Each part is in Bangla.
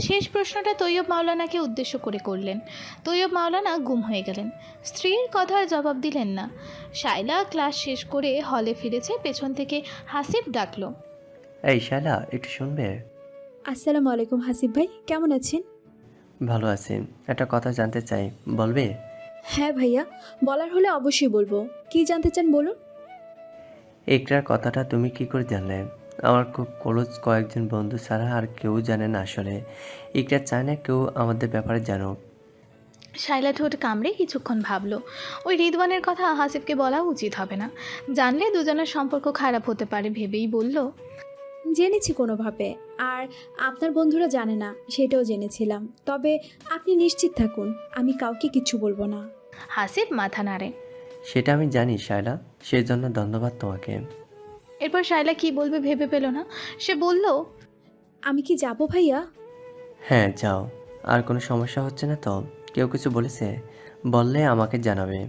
শেষ প্রশ্নটা তৈয়ব মাওলানাকে উদ্দেশ্য করে করলেন। তৈয়ব মাওলানা গুম হয়ে গেলেন, স্ত্রীর কথার জবাব দিলেন না। শায়লা ক্লাস শেষ করে হলে ফিরেছে, পেছন থেকে হাসিব ডাকলো, এই শালা, একটু শুনবে? আসসালামু আলাইকুম হাসিব ভাই, কেমন আছেন? ভালো আছি, একটা কথা জানতে চাই, বলবে? হ্যাঁ ভাইয়া, বলার হলে অবশ্যই বলবো। কি জানতে চান বলুন। ইকরার কথাটা তুমি কি করে জানলে? আমার খুব ক্লোজ কয়েকজন বন্ধু ছাড়া আর কেউ জানে না আসলে। ইকরা চায় না কেউ আমাদের ব্যাপারে জানুক। শায়লা ঠোঁট কামড়ে কিছুক্ষণ ভাবলো। ওই রিদওয়ানের কথা হাসিবকে বলা উচিত হবে না, জানলে দুজনের সম্পর্ক খারাপ হতে পারে ভেবেই বলল, জেনেছি কোনোভাবে, আর আপনার বন্ধুরা জানে না সেটাও জেনেছিলাম। তবে আপনি নিশ্চিত থাকুন, আমি কাউকে কিচ্ছু বলবো না। হাসিব মাথা নাড়ে। সেটা আমি জানি শায়লা, সেই জন্য ধন্যবাদ তোমাকে। এরপর শায়লা কি বলবে ভেবে পেল না, সে বলল, আমি কি যাব ভাইয়া? হ্যাঁ যাও। আর কোনো সমস্যা হচ্ছে না তো? কেউ কিছু বলেছে? বললে আমাকে জানাবে।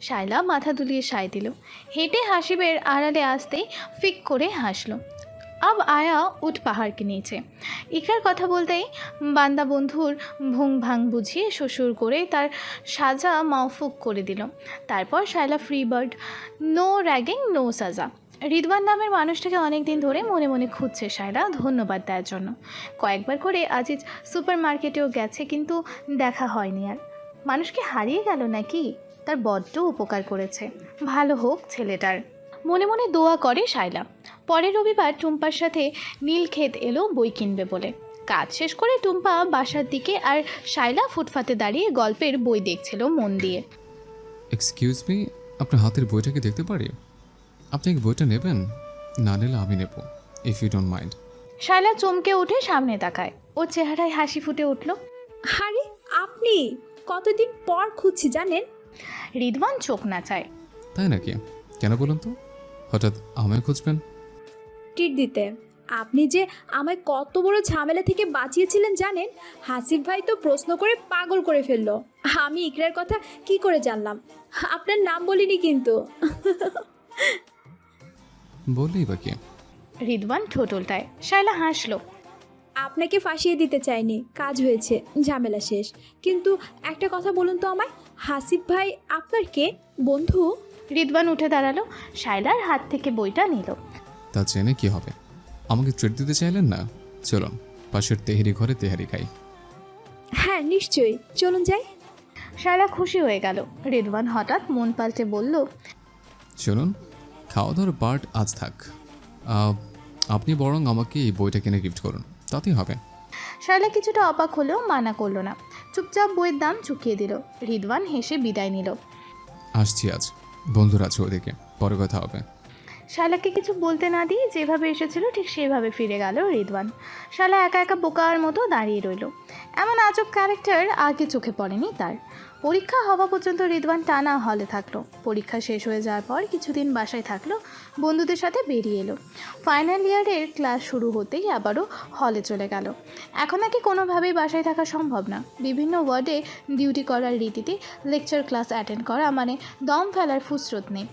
শায়লা মাথা দুলিয়ে সায় দিল। হেঁটে হাসিবের আড়ালে আসতেই ফিক করে হাসলো। আব আয়া উঠ পাহাড় के नीचे। ইকরার কথা বলতেই বান্দা বন্ধুর ভুং ভাং বুঝিয়ে শ্বশুর করে তার সাজা মাওফুক করে দিল। তারপর Shaila free bird, no ragging no সাজা। রিদওয়ান নামের মানুষটাকে অনেক দিন ধরে মনে মনে খুঁজছে শায়লা ধন্যবাদ দেওয়ার জন্য। কয়েকবার করে আজিজ সুপার মার্কেটেও গেছে, কিন্তু দেখা হয়নি আর। মানুষকে হারিয়ে গেল নাকি? তার বড্ড উপকার করেছে, ভালো হোক ছেলেটার। মনে মনে দোয়া করে শায়লা। পরের রবিবার টুম্পার সাথে নীলক্ষেত এলো বই কিনবে বলে। কাজ শেষ করে টুম্পা বাসার দিকে, আর শায়লা ফুটপাতে দাঁড়িয়ে গল্পের বই দেখছিল মন দিয়ে। এক্সকিউজ মি, আপনার হাতের বইটা কি দেখতে পারি? আপনি কি বইটা নেবেন? না নিলে আমি নেব, if you don't mind. Shaila চমকে উঠে সামনে তাকায়, ওর চেহারায় হাসি ফুটে উঠল। আরে আপনি! কতদিন পর খুঁজছি জানেন। রিদওয়ান চোখ নাচায়। তাই নাকি? কেন বলুন তো, হঠাৎ আমায় খুঁজবেন? ট্রিট দিতে। আপনি যে আমায় কত বড় ঝামেলা থেকে বাঁচিয়েছিলেন জানেন। হাসিব ভাই তো প্রশ্ন করে পাগল করে ফেললো। আমি ইকরার কথা কি করে জানলাম? আপনার নাম বলিনি কিন্তু। বললেই বা কি? রিদওয়ান ঠোঁট উল্টায়। শায়লা হাসলো। আপনাকে ফাঁসিয়ে দিতে চাইনি, কাজ হয়েছে, ঝামেলা শেষ। কিন্তু একটা কথা বলুন তো আমায়, হাসিব ভাই আপনার কে? বন্ধু? রিদওয়ান উঠে দাঁড়ালো, শায়লার হাত থেকে বইটা নিল। তা জেনে কি হবে? আমাকে ট্রিট দিতে চাইলেন না? চলুন পাশের তেহারি ঘরে তেহারি খাই। হ্যাঁ নিশ্চয়ই, চলুন যাই। শায়লা খুশি হয়ে গেল। রিদওয়ান হঠাৎ মন পাল্টে বলল, শুনুন, খাওয়া দাওয়ার পার্ট আজ থাক। আহ, আপনি বরং আমাকে এই বইটা কিনে গিফট করুন, তাতেই হবে। শায়লা কিছুটা অবাক হলেও মানা করলো না, চুপচাপ বইয়ের দাম চুকিয়ে দিল। রিদওয়ান হেসে বিদায় নিল। আসছি আজ, বন্ধুরা আছে ওদিকে, পরে কথা হবে। শায়লাকে কিছু বলতে না দিয়ে যেভাবে এসেছিল ঠিক সেভাবে ফিরে গেল রিদওয়ান। শায়লা একা একা বোকার মতো দাঁড়িয়ে রইল। এমন আজব ক্যারেক্টার আগে চোখে পড়েনি তার। পরীক্ষা হওয়া পর্যন্ত রিদওয়ান টানা হলে থাকলো। পরীক্ষা শেষ হয়ে যাওয়ার পর কিছুদিন বাসায় থাকলো, বন্ধুদের সাথে বেরিয়ে এলো। ফাইনাল ইয়ারের ক্লাস শুরু হতেই আবারও হলে চলে গেল। এখন নাকি কোনোভাবেই বাসায় থাকা সম্ভব না। বিভিন্ন ওয়ার্ডে ডিউটি করার রীতিতে লেকচার ক্লাস অ্যাটেন্ড করা মানে দম ফেলার ফুসরত নেই।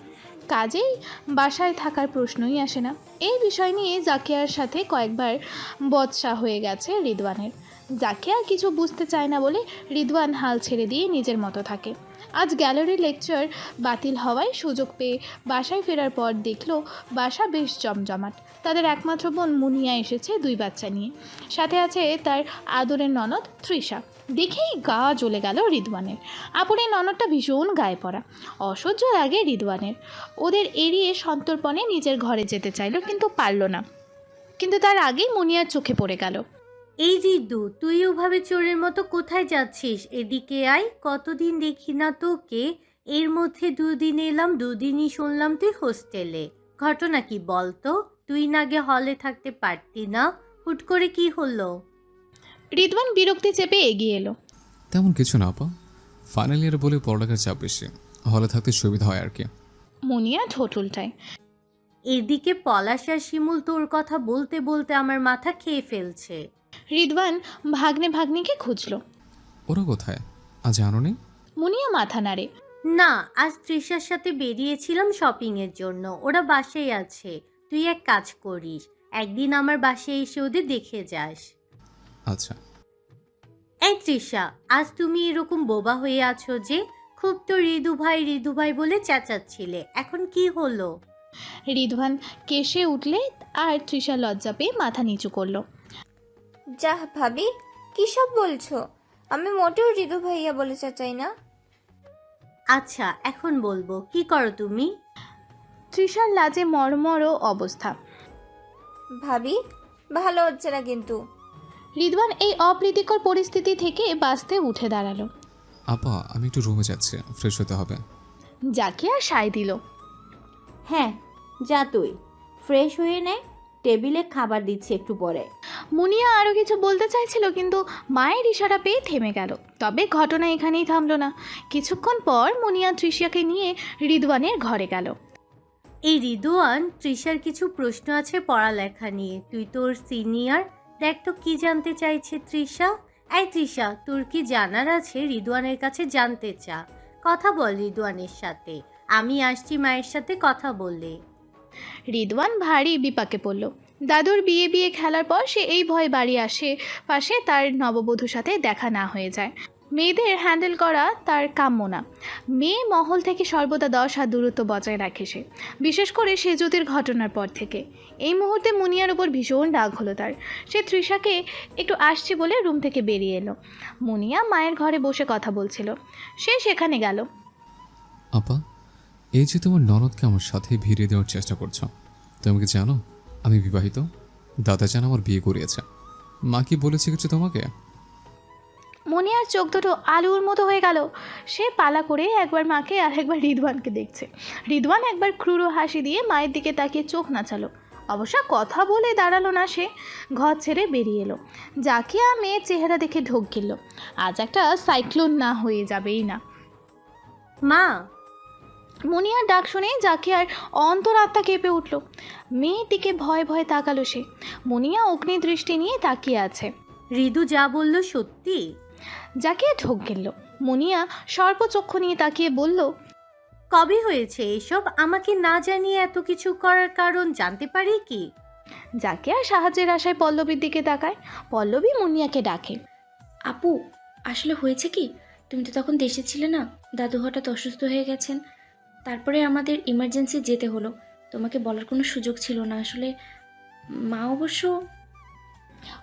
কাজেই বাসায় থাকার প্রশ্নই আসে না। এই বিষয় নিয়ে জাকিয়ার সাথে কয়েকবার বচসা হয়ে গেছে রিদওয়ানের। জাকিয়া কিছু বুঝতে চায় না বলে রিদওয়ান হাল ছেড়ে দিয়ে নিজের মতো থাকে। আজ গ্যালারি লেকচার বাতিল হওয়ায় সুযোগ পেয়ে বাসায় ফেরার পর দেখলো বাসা বেশ জমজমাট। তাদের একমাত্র বোন মুনিয়া এসেছে 2 বাচ্চা নিয়ে, সাথে আছে তার আদরের ননদ তৃষা। দেখেই গা জ্বলে গেল রিদওয়ানের। আপুর এই ননদটা ভীষণ গায়ে পড়া, অসহ্য লাগে রিদওয়ানের। ওদের এড়িয়ে সন্তর্পণে নিজের ঘরে যেতে চাইলো, কিন্তু পারল না। কিন্তু তার আগেই মুনিয়ার চোখে পড়ে গেল। এই রিদু, তুই ওভাবে চোরের মতো কোথায় যাচ্ছিস? এদিকে আয়, কতদিন দেখি না তোকে। এর মধ্যে 2 দিন এলাম, 2 দিনই শুনলাম তুই হোস্টেলে। ঘটনা কি বলতো? তুই না আগে হলে থাকতে পারতি না? হুট করে কি হলো? রিদওয়ান বিরক্তি চেপে এগিয়ে এলো। তেমন কিছু না আপা, ফাইনাল ইয়ার বলে পড়ালেখার চাপ বেশি, হলে থাকতে সুবিধা হয় আর কি। মুনিয়া ঠোঁট উল্টায়। এদিকে পলাশ আর শিমুল তোর কথা বলতে বলতে আমার মাথা খেয়ে ফেলছে। রিদওয়ান ভাগ্নে ভাগ্নিকে খুঁজলো। ওরা কোথায় আজ জানো নি? মুনিয়া মাথা নাড়ে। না, আজ তৃষার সাথে বেরিয়েছিলাম শপিংয়ের জন্য, ওরা বাসায় আছে। তুই এক কাজ করিস, একদিন আমার বাসায় এসে ওদের দেখে যাস। আচ্ছা। এই তৃষা, আজ তুমি এরকম বোবা হয়ে আছো যে? খুব তো ঋদু ভাই বলে চেঁচাচ্ছিলে, এখন কি হলো? রিদওয়ান কেশে উঠলে আর তৃষা লজ্জা পেয়ে মাথা নিচু করলো। যাহ ভাবি, কী সব বলছো? আমি মোটেও ঋতু ভাইয়া বলে চাচাই না। আচ্ছা, এখন বলবো, কি করো তুমি? তৃষার লাজে মরমর অবস্থা। ভাবি, ভালো হচ্ছে না কিন্তু। রিদওয়ান এই অপ্রীতিকর পরিস্থিতি থেকে বাঁচতে উঠে দাঁড়ালো। আপা, আমি একটু রুমে যাচ্ছি, ফ্রেশ হতে হবে। জাকিয়া সায় দিল। হ্যাঁ, যা তুই ফ্রেশ হয়ে নে, টেবিলে খাবার দিচ্ছি একটু পরে। মুনিয়া আরও কিছু বলতে চাইছিল, কিন্তু মায়ের ইশারা পেয়ে থেমে গেল। তবে ঘটনা এখানেই থামলো না। কিছুক্ষণ পর মুনিয়া তৃষাকে নিয়ে রিদওয়ানের ঘরে গেল। এই রিদওয়ান, তৃষার কিছু প্রশ্ন আছে পড়ালেখা নিয়ে, তুই তোর সিনিয়র, দেখ তো কি জানতে চাইছে তৃষা। এই তৃষা, তোর কি জানার আছে? রিদওয়ানের কাছে জানতে চা, কথা বল রিদওয়ানের সাথে। আমি আসছি মায়ের সাথে কথা বললে। রিদওয়ান ভারী বিপাকে পড়ল। দাদুর বিয়ে খেলার পর সে এই ভয় বাড়ি আসে পাশে তার নববধূর সাথে দেখা না হয়ে যায়। মেয়েদের হ্যান্ডেল করা তার কাম্য না। মেয়ে মহল থেকে সর্বদা 10 হাত দূরত্ব বজায় রাখে সে, বিশেষ করে সেজুতির ঘটনার পর থেকে। এই মুহূর্তে মুনিয়ার উপর ভীষণ রাগ হলো তার। সে তৃষাকে একটু আসছে বলে রুম থেকে বেরিয়ে এলো। মুনিয়া মায়ের ঘরে বসে কথা বলছিল, সে সেখানে গেল। আপা, এই যে তোমার ননদকে আমার সাথে ভিড়িয়ে দেওয়ার চেষ্টা করছো, তুমি কি জানো আমি বিবাহিত? দাদা জান আমার বিয়ে করিয়েছে। মা কি বলেছে কিছু তোমাকে? মুনিয়ার চোখ দুটো আলুর মতো হয়ে গেল। সে পালা করে একবার মাকে আর একবার রিদওয়ানকে দেখছে। রিদওয়ান একবার ক্রুর হাসি দিয়ে মায়ের দিকে তাকিয়ে চোখ নাচালো। অবশ্য কথা বলে দাঁড়ালো না, সে ঘর ছেড়ে বেরিয়ে এলো। জাকিয়া মেয়ের চেহারা দেখে ঢোক গিলল। আজ একটা সাইক্লোন না হয়ে যাবেই না। মা! মুনিয়ার ডাক শুনে জাকিয়ার অন্তরাত্মা কেঁপে উঠল। মেয়ের দিকে ভয়ে ভয়ে তাকালো সে। মুনিয়া অগ্নি দৃষ্টি নিয়ে তাকিয়ে আছে। ঋদু যা বলল সত্যি? জাকিয়া ঢোক গেল। মুনিয়া সর্পচক্ষু নিয়ে তাকিয়ে বলল, কবে হয়েছে এসব? আমাকে না জানিয়ে এত কিছু করার কারণ জানতে পারি কি? জাকিয়া সাহায্যের আশায় পল্লবীর দিকে তাকায়। পল্লবী মুনিয়াকে ডাকে। আপু, আসলে হয়েছে কি, তুমি তো তখন দেশে ছিলে না, দাদু হঠাৎ অসুস্থ হয়ে গেছেন। তারপরে আমাদের ইমার্জেন্সি যেতে হলো। তোমাকে বলার কোনো সুযোগ ছিল না আসলে। মা অবশ্য।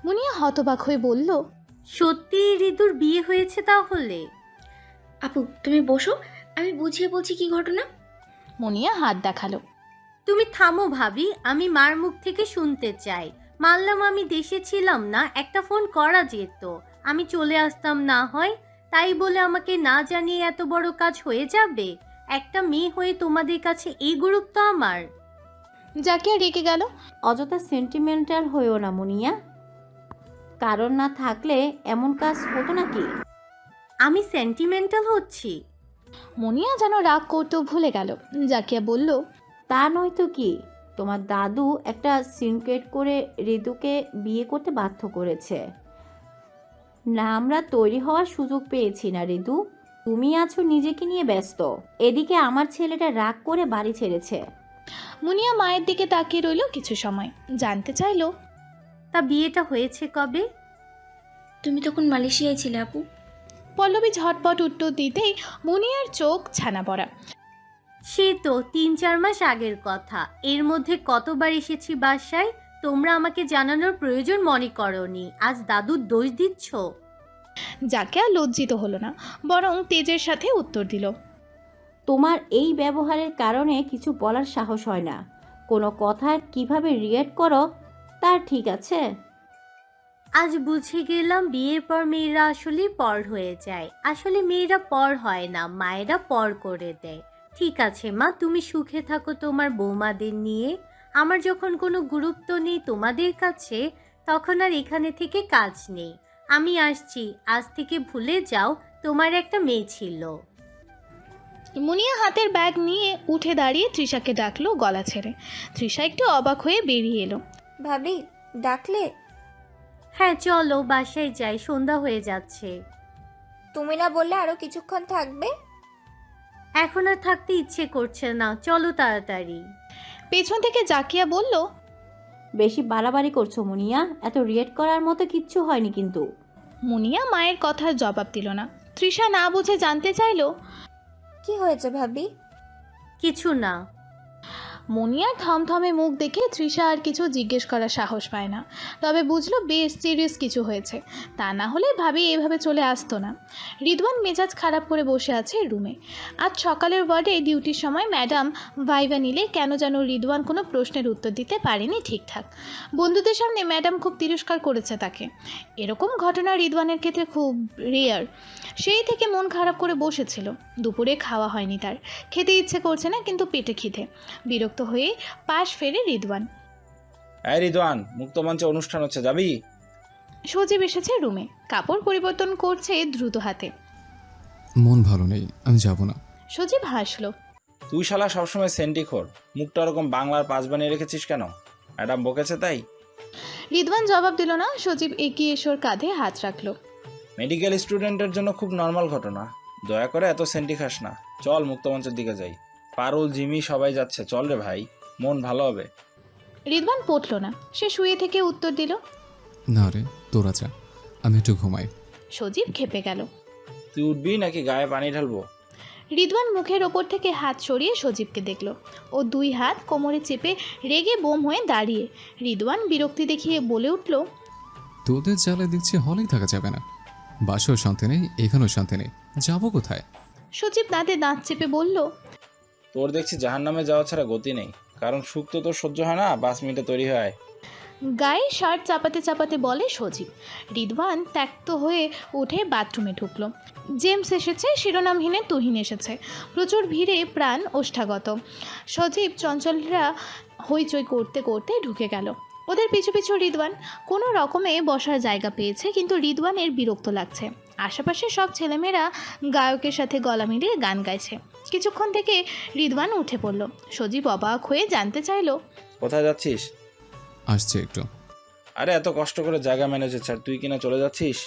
মুনিয়া হতবাক হয়ে বলল, সত্যি ঋদুর বিয়ে হয়েছে তাহলে? আপু তুমি বসো, আমি বুঝিয়ে বলছি কি ঘটনা। মুনিয়া হাত দেখালো। তুমি থামো ভাবি, আমি মার মুখ থেকে শুনতে চাই। মানলাম আমি দেশে ছিলাম না, একটা ফোন করা যেত, আমি চলে আসতাম না হয়। তাই বলে আমাকে না জানিয়ে এত বড় কাজ হয়ে যাবে? একটা মেয়ে হয়ে তোমাদের কাছে এই গুরুত্ব আমার? জাকিয়া রেগে গেল। অযথা সেন্টিমেন্টাল হইও না মুনিয়া, কারণ না থাকলে এমন কাজ হতো নাকি? আমি সেন্টিমেন্টাল হচ্ছি? মুনিয়া যেন রাগ করতেও ভুলে গেল। জাকিয়া বলল, তা নয় তো কি, তোমার দাদু একটা সিনক্রেট করে ঋতুকে বিয়ে করতে বাধ্য করেছে না, আমরা তৈরি হওয়ার সুযোগ পেয়েছি না ঋতু। তুমি আছো নিজেকে নিয়ে ব্যস্ত, এদিকে আমার ছেলেটা রাগ করে বাড়ি ছেড়েছে। মুনিয়া মায়ের দিকে তাকিয়ে রইল কিছু সময়, জানতে চাইল, তা বিয়েটা হয়েছে কবে? তুমি তখন মালয়েশিয়ায় ছিলে আপু। পল্লবী ঝটপট উত্তর দিতেই মুনিয়ার চোখ ছানা পড়া। সে তো 3-4 মাস আগের কথা। এর মধ্যে কতবার এসেছি বাসায়, তোমরা আমাকে জানানোর প্রয়োজন মনে করনি। আজ দাদুর দোষ দিচ্ছ? জাকিয়া লজ্জিত হলো না, বরং তেজের সাথে উত্তর দিল, তোমার এই ব্যবহারের কারণে কিছু বলার সাহস হয় না। কোনো কথা কিভাবে রিয়েক্ট করো তার ঠিক আছে। আজ বুঝে গেলাম বিয়ের পর মেয়েরা আসলে পর হয়ে যায়। আসলে মেয়েরা পর হয় না, মায়েরা পর করে দেয়। ঠিক আছে মা, তুমি সুখে থাকো তোমার বৌমাদের নিয়ে। আমার যখন কোনো গুরুত্ব নেই তোমাদের কাছে, তখন আর এখানে থেকে কাজ নেই। আমি আসছি, আজ থেকে ভুলে যাও তোমার একটা মেয়ে ছিল। মুনিয়া হাতের ব্যাগ নিয়ে উঠে দাঁড়িয়ে তৃষাকে ডাকলো গলা ছেড়ে। তৃষা একটু অবাক হয়ে বেরিয়ে এলো। ভাবি, ডাকলে? হ্যাঁ চলো বাসায় যাই, সন্ধ্যা হয়ে যাচ্ছে। তুমি না বললে আরো কিছুক্ষণ থাকবে? এখন আর থাকতে ইচ্ছে করছে না, চলো তাড়াতাড়ি। পেছন থেকে জাকিয়া বলল, বেশি বাড়াবাড়ি করছো মুনিয়া, এত রিয়েক্ট করার মতো কিচ্ছু হয়নি কিন্তু। মুনিয়া মায়ের কথার জবাব দিল না। তৃষা না বুঝে জানতে চাইলো, কি হয়েছে ভাবি? কিছু না। মুনিয়ার থমথমে মুখ দেখে তৃষা আর কিছু জিজ্ঞেস করার সাহস পায় না। তবে বুঝলো বেশ সিরিয়াস কিছু হয়েছে, তা না হলে ভাবি এভাবে চলে আসতো না। রিদওয়ান মেজাজ খারাপ করে বসে আছে রুমে। আজ সকালের ওয়ার্ডে ডিউটির সময় ম্যাডাম ভাইভা নিলে কেন যেন রিদওয়ান কোনো প্রশ্নের উত্তর দিতে পারেনি ঠিকঠাক। বন্ধুদের সামনে ম্যাডাম খুব তিরস্কার করেছে তাকে। এরকম ঘটনা রিদওয়ানের ক্ষেত্রে খুব রেয়ার। সেই থেকে মন খারাপ করে বসেছিল। দুপুরে খাওয়া হয়নি তার, খেতে ইচ্ছে করছে না, কিন্তু পেটে খিদে। বিরক্ত হয়ে পাশ ফেরে রিদওয়ান। এই রিদওয়ান, মুক্তমঞ্চে অনুষ্ঠান হচ্ছে, যাবি? সজীব এসেছে রুমে, কাপড় পরিবর্তন করছে দ্রুত হাতে। মন ভালো নেই, আমি যাব না। সজীব হাসলো। তুই শালা সবসময় সেন্টিখোর, মুখটা ওরকম বাংলার পাঁচ বানিয়ে রেখেছিস কেন? ম্যাডাম বকেছে তাই? রিদওয়ান জবাব দিল না। সজীব এগিয়ে এসে ওর কাঁধে হাত রাখলো। মেডিকেল স্টুডেন্টের জন্য খুব নর্মাল ঘটনা, দয়া করে এত সেন্টি খাস না। চল মুক্তমঞ্চের দিকে যাই। পারুল, জিমি সবাই যাচ্ছে, চল রে ভাই, মন ভালো হবে। রিদওয়ান পটল না, সে শুয়ে থেকে উত্তর দিল, না রে, তোরা যা, আমি একটু ঘুমাই। সজীব খেপে গেল। তুই উঠবি নাকি গায়ে পানি ঢালবো? রিদওয়ান মুখের ওপর থেকে হাত সরিয়ে সজীবকে দেখল। ও দুই হাত কোমরে চেপে রেগে বোম হয়ে দাঁড়িয়ে। রিদওয়ান বিরক্তি দেখিয়ে বলে উঠল, তোদের জ্বালায় দেখছি হলেই থাকা যাবে না। বাসেও শান্তি নেই, এখানেও শান্তি নেই, যাবো কোথায়? সজীব দাঁতে দাঁত চেপে বলল, তোর দেখছি জাহান্নামে যাওয়া ছাড়া গতি নেই, কারণ সুখ তো তোর সহ্য হয় না, 5 মিনিটে তৈরি হয়। গায়ে শার্ট চাপাতে চাপাতে বলে সজীব। রিদওয়ান ত্যক্ত হয়ে উঠে বাথরুমে ঢুকলো। জেমস এসেছে, শিরোনামহীনে তুহিন এসেছে। প্রচুর ভিড়ে প্রাণ ওষ্ঠাগত। সজীব চঞ্চলরা হইচই করতে করতে ঢুকে গেল। ওদের পিছু পিছু রিদওয়ান কোনো রকমে বসার জায়গা পেয়েছে, কিন্তু রিদওয়ানের বিরক্ত লাগছে। আশেপাশে সব ছেলেমেয়েরা গায়কের সাথে গলা মিলিয়ে গান গাইছে। কিছুক্ষণ থেকে রিদওয়ান উঠে পড়ল। সজীব অবাক হয়ে জানতে চাইল, কোথায় যাচ্ছিস? আসছে একটু। আরে এত কষ্ট করে জায়গা ম্যানেজ হচ্ছে, আর তুই কিনা চলে যাচ্ছিস?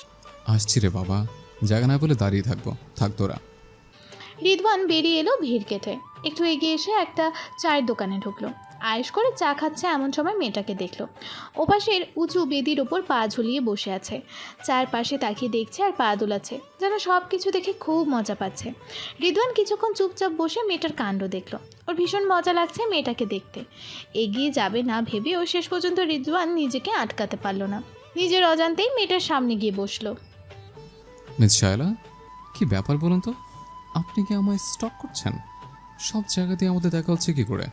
আসছি রে বাবা, জায়গা না বলে দাঁড়িয়ে থাকবো, থাক তোরা। রিদওয়ান বেরিয়ে এলো ভিড় কেটে। একটু এগিয়ে এসে একটা চায়ের দোকানে ঢুকলো। আয়েশ করে চা খাচ্ছে এমন সময় মেয়েটাকে দেখলো। ওপাশের উঁচু বেদির ওপর পা ঝুলিয়ে বসে আছে। চারপাশে তাকিয়ে দেখছে আর পা দোলাচ্ছে, যেন সব কিছু দেখে খুব মজা পাচ্ছে। রিদওয়ান কিছুক্ষণ চুপচাপ বসে মেয়েটার কাণ্ড দেখলো। ওর ভীষণ মজা লাগছে মেয়েটাকে দেখতে। এগিয়ে যাবে না ভেবেও শেষ পর্যন্ত রিদওয়ান নিজেকে আটকাতে পারল না। নিজের অজান্তেই মেয়েটার সামনে গিয়ে বসলো। মিস শায়লা, কি ব্যাপার বলুন তো? আপনি কি আমায় স্টক করছেন? সব জায়গাতেই আমাদের দেখা হচ্ছে কি করে?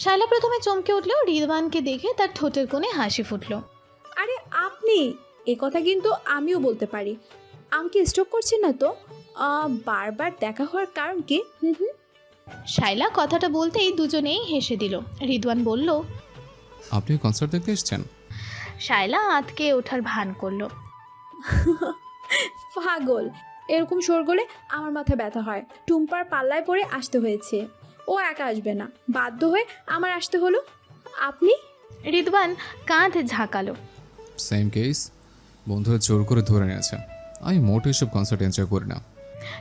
শায়লা প্রথমে চমকে উঠলেও রিদওয়ানকে দেখে তার ঠোঁটের কোণে হাসি ফুটলো। আরে আপনি, এ কথা কিন্তু আমিও বলতে পারি। আমাকে স্টক করছেন না তো? বারবার দেখা হওয়ার কারণ কি? শায়লা কথাটা বলতেই দুজনেই হেসে দিল। রিদওয়ান বলল, আপনি কনসার্ট দেখতে এসেছেন? শায়লা আঁতকে ওঠার ভান করলো। পাগল, এরকম শোরগোলে আমার মাথা ব্যথা হয়। টুম্পার পাল্লায় পড়ে আসতে হয়েছে, ও একা আসবে না, বাধ্য হয়ে আমার আসতে হলো। আপনি? রিদওয়ান কাঁধ ঝাঁকালো। সেম কেস, বন্ধুরা জোর করে ধরে নিয়েছে। আমি মোটো এসব কনসার্ট এনজয় করি না।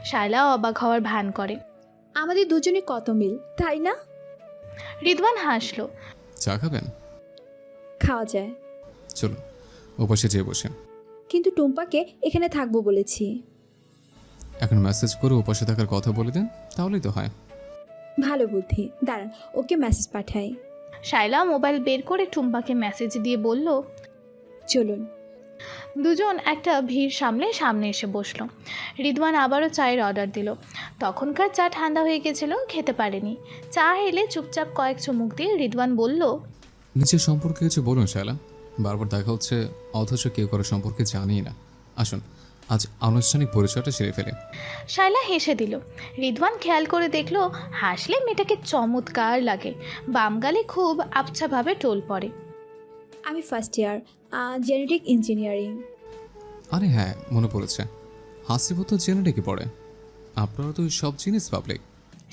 শায়লা অবাক হওয়ার ভান করে। আমাদের দুজনে কত মিল, তাই না? রিদওয়ান হাসলো। চা খাবেন? খাওয়া যায়, চলুন ওপাশে যেয়ে বসে। কিন্তু টুম্পাকে এখানে থাকবো বলেছি। এখন মেসেজ করে ওপাশে থাকার কথা বলে দেন, তাহলেই তো হয়। ভালো বুদ্ধি, দাঁড়ান ওকে মেসেজ পাঠাই। শায়লা মোবাইল বের করে টুম্পাকে মেসেজ দিয়ে বলল, চলুন। দুজন একটা ভিড় সামনে এসে বসলো। রিদওয়ান আবারও চায়ের অর্ডার দিল। তখনকার চা ঠান্ডা হয়ে গেছিল, খেতে পারেনি। চা এলে চুপচাপ কয়েক চুমুক দিয়ে রিদওয়ান বলল, নিজের সম্পর্কে কিছু বলুন শায়লা, বারবার দেখা হচ্ছে অথচ কেউ কারো সম্পর্কে জানি না। আসুন আজ আনুষ্ঠানিক পরিচয়টা সেরে ফেলে। শায়লা হেসে দিল। রিদওয়ান খেয়াল করে দেখলো হাসলে মেয়েটাকে চমৎকার লাগে। বাম গালে খুব আবছাভাবে টোল পড়ে। আমি ফার্স্ট ইয়ার, জেনেটিক ইঞ্জিনিয়ারিং। আরে হ্যাঁ, মনে পড়েছে, হাসিবো তো জেনেটিকে পড়ে। আপনারা তো সব জিনিস পাবলিক।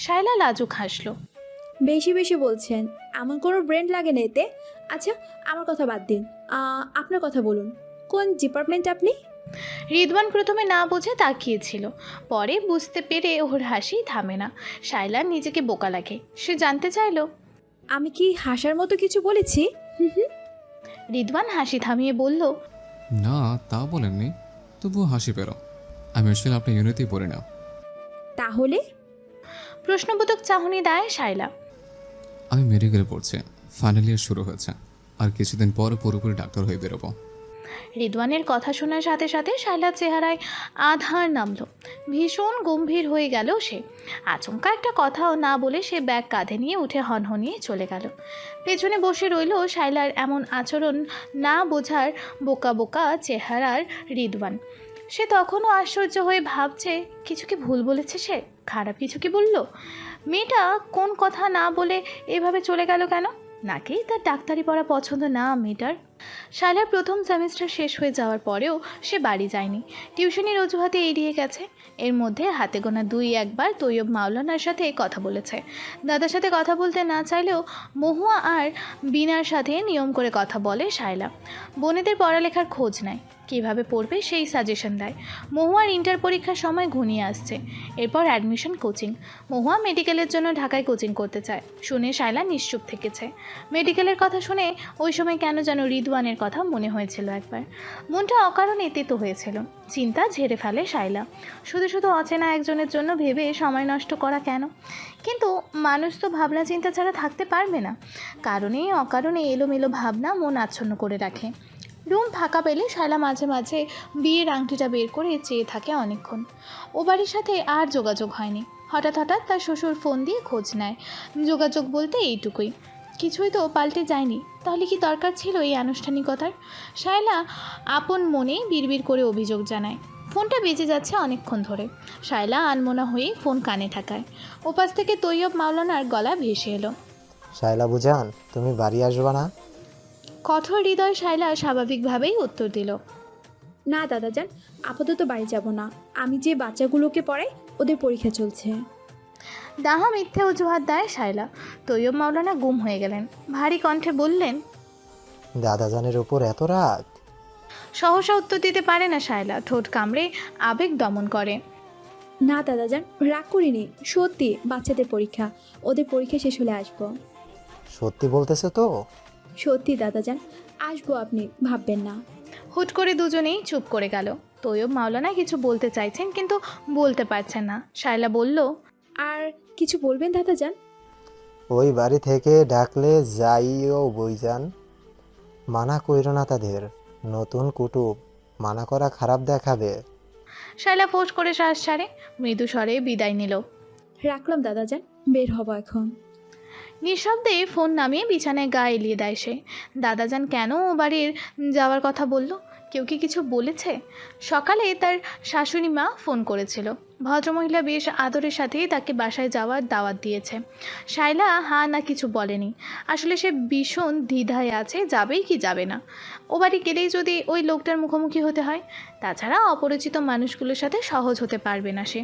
শায়লা লাজুক হাসলো। বেশি বেশি বলছেন, এমন কোনো ব্র্যান্ড লাগে না এতে। আচ্ছা আমার কথা বাদ দিন, আপনার কথা বলুন, কোন ডিপার্টমেন্ট আপনি? রিদওয়ান প্রথমে না বুঝে তাকিয়েছিল, পরে বুঝতে পেরে ওর হাসি থামে না। শায়লার নিজেকে বোকা লাগে। সে জানতে চাইল, আমি কি হাসার মতো কিছু বলেছি? রিদওয়ান হাসি থামিয়ে বলল, না তা বলেননি, তবুও হাসি পেরো। আমি আসলে আপনার ইউনিতেই পড়ি না। তাহলে প্রশ্নবোধক চাহনি দেয় শায়লা। আমি মেডিকেলে পড়ছি, ফাইনাল ইয়ার শুরু হয়েছে, আর কিছুদিন পর পুরোপুরি ডাক্তার হয়ে বেরোবো। রিদওয়ানের কথা শোনার সাথে সাথে শায়লার চেহারায় আধার নামলো। ভীষণ গম্ভীর হয়ে গেল সে। আচমকা একটা কথাও না বলে সে ব্যাগ কাঁধে নিয়ে উঠে হনহনিয়ে চলে গেল। পেছনে বসে রইল শায়লার এমন আচরণ না বোঝার বোকা বোকা চেহারার রিদওয়ান। সে তখনও আশ্চর্য হয়ে ভাবছে, কিছু কি ভুল বলেছে সে? খারাপ কিছু কি বলল? মেয়েটা কোন কথা না বলে এভাবে চলে গেল কেন? নাকি তার ডাক্তারি পড়া পছন্দ না মেয়েটার? শায়লার প্রথম সেমিস্টার শেষ হয়ে যাওয়ার পরেও সে বাড়ি যায়নি। টিউশনির অজুহাতে এড়িয়ে গেছে। এর মধ্যে হাতে গোনা 2-1 বার তৈয়ব মাওলানার সাথে কথা বলেছে। দাদার সাথে কথা বলতে না চাইলেও মহুয়া আর বিনার সাথে নিয়ম করে কথা বলে শায়লা। বোনেদের পড়ালেখার খোঁজ নেয়, কীভাবে পড়বে সেই সাজেশন দেয়। মহুয়ার ইন্টার পরীক্ষার সময় ঘনিয়ে আসছে, এরপর অ্যাডমিশন কোচিং। মহুয়া মেডিকেলের জন্য ঢাকায় কোচিং করতে চায় শুনে শায়লা নিশ্চুপ থেকেছে। মেডিকেলের কথা শুনে ওই সময় কেন যেন রিদওয়ানের কথা মনে হয়েছিল একবার। মনটা অকারণে তেতো হয়েছিল। চিন্তা ঝেড়ে ফেলে শায়লা। শুধু শুধু অচেনা একজনের জন্য ভেবে সময় নষ্ট করা কেন? কিন্তু মানুষ তো ভাবনা চিন্তা ছাড়া থাকতে পারবে না। কারণেই অকারণে এলোমেলো ভাবনা মন আচ্ছন্ন করে রাখে। রুম ফাঁকা পেলে শায়লা মাঝে মাঝে বিয়ের আংটিটা বের করে চেয়ে থাকে অনেকক্ষণ। ও বাড়ির সাথে আর যোগাযোগ হয়নি। হঠাৎ হঠাৎ তার শ্বশুর ফোন দিয়ে খোঁজ নেয়। যোগাযোগ বলতে এইটুকুই। কিছুই তো পাল্টে যায়নি, তাহলে কি দরকার ছিল এই আনুষ্ঠানিকতার? শায়লা আপন মনেই বিড়বিড় করে অভিযোগ জানায়। ফোনটা বেজে যাচ্ছে অনেকক্ষণ ধরে। শায়লা আনমনা হয়ে ফোন কানে ঠাকায়। ওপাশ থেকে তৈয়ব মাওলানার গলা ভেসে এলো, শায়লা বুঝান, তুমি বাড়ি আসবা না? কঠোর হৃদয় শায়লা স্বাভাবিকভাবেই উত্তর দিল, না দাদাজান, আপাতত বাড়ি যাব না। আমি যে বাচ্চাগুলোকে পড়াই ওদের পরীক্ষা চলছে। দাহা মিথ্যে অজুহাত দেয় শায়লা। তৈয়ব মাওলানা গুম হয়ে গেলেন। ভারী কণ্ঠে বললেন, দাদাজানের উপর এত রাগ? সহসা উত্তর দিতে পারে না শায়লা, ঠোঁট কামড়ে আবেগ দমন করে। না দাদাজান, রাগ করিনি, সত্যি বাচ্চাদের পরীক্ষা, ওদের পরীক্ষা শেষ হলে আসবো। সত্যি বলতেছে তো? সত্যি দাদাজান, আসবো, আপনি ভাববেন না। হুট করে দুজনেই চুপ করে গেল। তৈয়ব মাওলানা কিছু বলতে চাইছেন কিন্তু বলতে পারছেন না। শায়লা বলল, আর কিছু বলবেন দাদাজান? ওই বাড়ি থেকে ডাকলে যাইও বইজান, মানা কইরো না তাদের। নতুন কুটুব, মানা করা খারাপ দেখাবে। শায়লা ফোঁস করে শ্বাস ছাড়ে, মৃদু স্বরে বিদায় নিল। রাখলাম দাদাজান, বের হব এখন। নিঃশব্দে ফোন নামিয়ে বিছানায় গা এলিয়ে দেয় সে। দাদাজান কেন ও বাড়ির যাওয়ার কথা বলল? কেউ কি কিছু বলেছে? সকালে তার শাশুড়ি মা ফোন করেছিল। ভদ্রমহিলা বেশ আদরের সাথেই তাকে বাসায় যাওয়ার দাওয়াত দিয়েছে। শায়লা হ্যাঁ না কিছু বলেনি। আসলে সে ভীষণ দ্বিধায় আছে, যাবেই কি যাবে না। ও বাড়ি গেলেই যদি ওই লোকটার মুখোমুখি হতে হয়, তাছাড়া অপরিচিত মানুষগুলোর সাথে সহজ হতে পারবে না সে।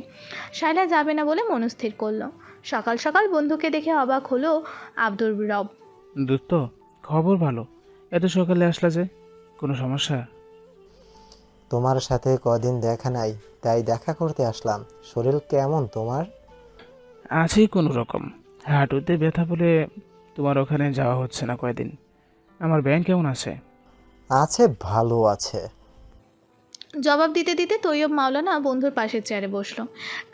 শায়লা যাবে না বলে মনস্থির করলো। সকাল সকাল বন্ধুকে দেখে অবাক হলো আব্দুর রব। দোস্ত, খবর ভালো, এত সকালে আসলা যে? কোনো সমস্যা? তোমার সাথে কদিন দেখা নাই, তাই দেখা করতে আসলাম। শরীর কেমন তোমার? আছি কোনো রকম, হাঁটুতে ব্যথা বলে তোমার ওখানে যাওয়া হচ্ছে না কয়দিন। আমার ব্যাংক কেমন আছে? আছে, ভালো আছে। জবাব দিতে দিতে তৈয়ব মাওলানা বন্ধুর পাশের চেয়ারে বসলো।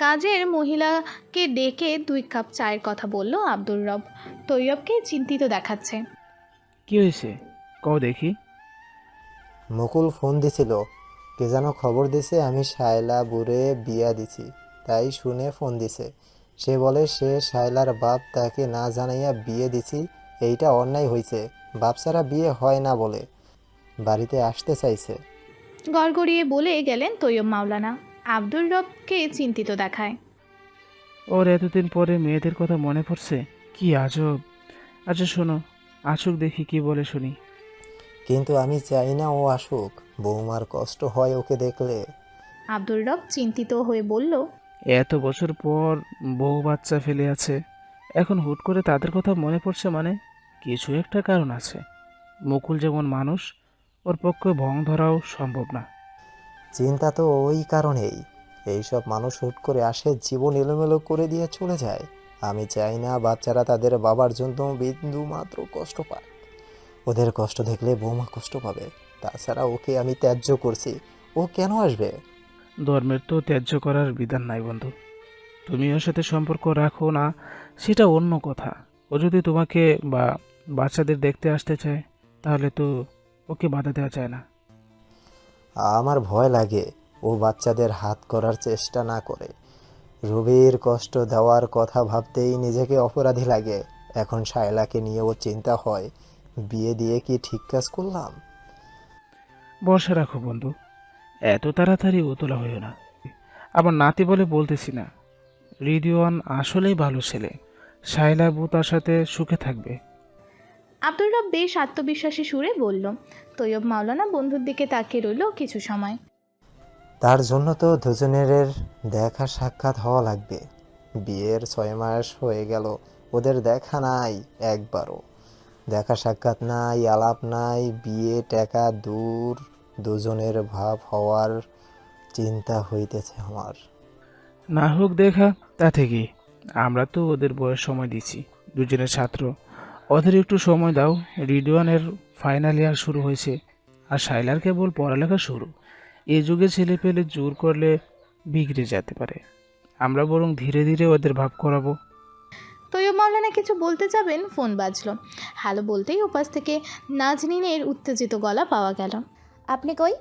কাজের মহিলাকে ডেকে 2 কাপ চায়ের কথা বলল আব্দুর রব। তৈয়বকে চিন্তিত দেখাচ্ছে। কি হয়েছে কও দেখি। মুকুল ফোন দিছিল, কে যেন খবর দিছে আমি শায়লা বুড়ে বিয়া দিছি, তাই শুনে ফোন দিছে। সে বলে সে শায়লার বাপ তাকে না জানাইয়া বিয়ে দিছি, এইটা অন্যায় হয়েছে, বাপ ছাড়া বিয়ে হয় না বলে বাড়িতে আসতে চাইছে। গড়গড়িয়ে বলে গেলেন তৈয়ব মাওলানা। আব্দুর রবকে চিন্তিত দেখায়। ওর এতদিন পরে মেয়েদের কথা মনে পড়ছে, কি আজব। আচ্ছা শোনো, আসুক দেখি কি বলে শুনি। কিন্তু আমি চাই না ও আসুক, বৌমার কষ্ট হয় ওকে দেখলে। আব্দুর রব চিন্তিত হয়ে বলল, এত বছর পর বউ বাচ্চা ফেলে আছে, এখন হুট করে তাদের কথা মনে পড়ছে মানে কিছু একটা কারণ আছে। মুকুল যেমন মানুষ, ওর পক্ষে ভং ধরাও সম্ভব না। চিন্তা তো ওই কারণেই। এইসব মানুষ হুট করে আসে, জীবন এলোমেলো করে দিয়ে চলে যায়। আমি চাই না বাচ্চারা তাদের বাবার জন্য বিন্দু মাত্র কষ্ট পায়। ওদের কষ্ট দেখলে বৌমা কষ্ট পাবে। তাছাড়া ওকে আমি ত্যায্য করছি, ও কেন আসবে? ধর্মের তো ত্যায্য করার বিধান নাই বন্ধু। তুমি ওর সাথে সম্পর্ক রাখো না, সেটা অন্য কথা। ও যদি তোমাকে বা বাচ্চাদের দেখতে আসতে চায়, তাহলে তো ওকে বাধা দেওয়া যায় না। আমার ভয় লাগে ও বাচ্চাদের হাত করার চেষ্টা না করে। রবির কষ্ট দেওয়ার কথা ভাবতেই নিজেকে অপরাধী লাগে। এখন শায়লাকে নিয়ে ও চিন্তা হয়, বিয়ে দিয়ে কি ঠিক কাজ করলাম? ভরসা রাখো বন্ধু, এত তাড়াতাড়ি উতলা হইও না। আবার নাতি বলে বলতেছি না, রিদিওয়ান আসলেই ভালো ছেলে। শায়লা বউ তার সাথে সুখে থাকবে। আব্দুর রব বেশ আত্মবিশ্বাসী সুরে বলল। তৈয়ব মাওলানা বন্ধুর দিকে তাকিয়ে রইল কিছু সময়। তার জন্য তো দুজনের দেখা সাক্ষাৎ হওয়া লাগবে। বিয়ের 6 মাস হয়ে গেল, ওদের দেখা নাই একবারও। দেখা সাক্ষাৎ নাই, আলাপ নাই, বিয়ে টাকা দূর, দুজনের ভাব হওয়ার চিন্তা হইতেছে আমার। না হোক দেখা, তাতে কি, আমরা তো ওদের বয়স সময় দিচ্ছি, দুজনের ছাত্র। ওদের একটু সময় দাও। রিদওয়ানের ফাইনাল ইয়ার শুরু হয়েছে, আর শাইলার কেবল পড়ালেখা শুরু। এই যুগে ছেলে পেলে জোর করলে বিগড়ে যেতে পারে। আমরা বরং ধীরে ধীরে ওদের ভাব করাবো। তৈয়ব মাওলানা কিছু বলতে যাবেন, ফোন বাজলো। হ্যালো বলতেই ওপাশ থেকে নাজনীনের উত্তেজিত গলা পাওয়া গেল। আপনি কই?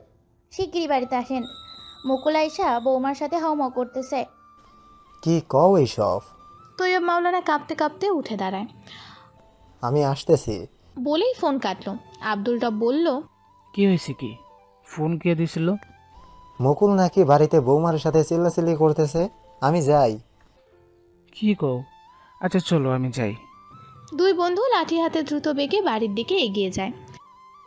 শিগগিরই বাড়িতে আসেন। মুকুল আইসা বৌমার সাথে হাউমাউ করতেছে। কি কও এইসব? তৈয়ব মাওলানা কাঁপতে কাঁপতে উঠে দাঁড়ায়। আমি আসতেছি। বলেই ফোন কাটলো। আব্দুল রব বলল, কি হয়েছে কি? ফোন কে দিছিল? মুকুল নাকি বাড়িতে বৌমার সাথে চিল্লাচিল্লি করতেছে। আমি যাই। কি কও? আচ্ছা চলো, আমি যাই। দুই বন্ধু লাঠি হাতে দ্রুত বেগে বাড়ির দিকে এগিয়ে যায়।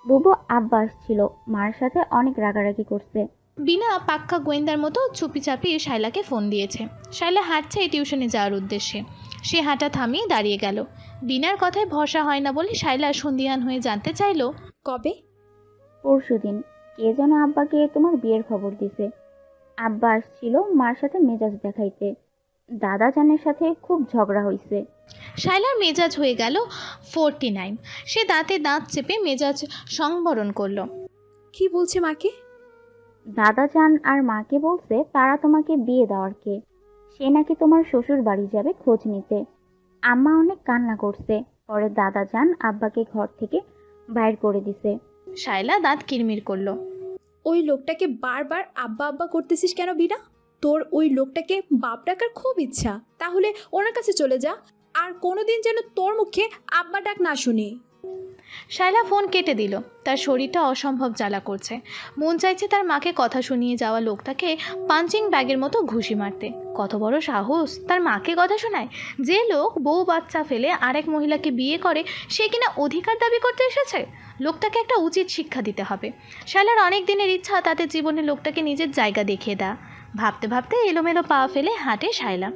বুবু আব্বা আসছিল, মার সাথে অনেক রাগারাগি করছে। বিনা পাক্কা গোয়েন্দার মতো চুপি চাপি শায়লাকে ফোন দিয়েছে। শায়লা হাঁটছে টিউশনে যাওয়ার উদ্দেশ্যে। সে হাঁটা থামিয়ে দাঁড়িয়ে গেল। বিনার কথায় ভরসা হয় না বলে শায়লা সন্দিহান হয়ে জানতে চাইল, কবে? পরশুদিন কে যেন আব্বাকে তোমার বিয়ের খবর দিছে। আব্বা আসছিল মার সাথে মেজাজ দেখাইতে। দাদা জানের সাথে খুব ঝগড়া হইছে। শায়লার মেজাজ হয়ে গেল 49। সে দাঁতে দাঁত চেপে মেজাজ সংবরণ করলো। কি বলছে মাকে? দাদা জান আর মাকে বলছে তারা তোমাকে বিয়ে দেওয়ার কে। সে নাকি তোমার শ্বশুর বাড়ি যাবে খোঁজ নিতে। আম্মা অনেক কান্না করছে। পরে দাদা জান আব্বাকে ঘর থেকে বাইর করে দিছে। শায়লা দাঁত কিরমির করলো। ওই লোকটাকে বারবার আব্বা আব্বা করতেছিস কেন বিনা? তোর ওই লোকটাকে বাপ ডাকার খুব ইচ্ছা, তাহলে ওনার কাছে চলে যা। আর কোনোদিন যেন তোর মুখে আব্বা ডাক না শুনি। শায়লা ফোন কেটে দিল। তার শরীরটা অসম্ভব জ্বালা করছে। মন চাইছে তার মাকে কথা শুনিয়ে যাওয়া লোকটাকে পাঞ্চিং ব্যাগের মতো ঘুষি মারতে। কত বড় সাহস তার মাকে কথা শোনায়! যে লোক বউ বাচ্চা ফেলে আরেক মহিলাকে বিয়ে করে, সে কিনা অধিকার দাবি করতে এসেছে। লোকটাকে একটা উচিত শিক্ষা দিতে হবে। শায়লার অনেক দিনের ইচ্ছা তাদের জীবনে লোকটাকে নিজের জায়গা দেখিয়ে দেয়া। ভাবতে ভাবতে এলোমেলো পা ফেলে হাঁটে শায়লা।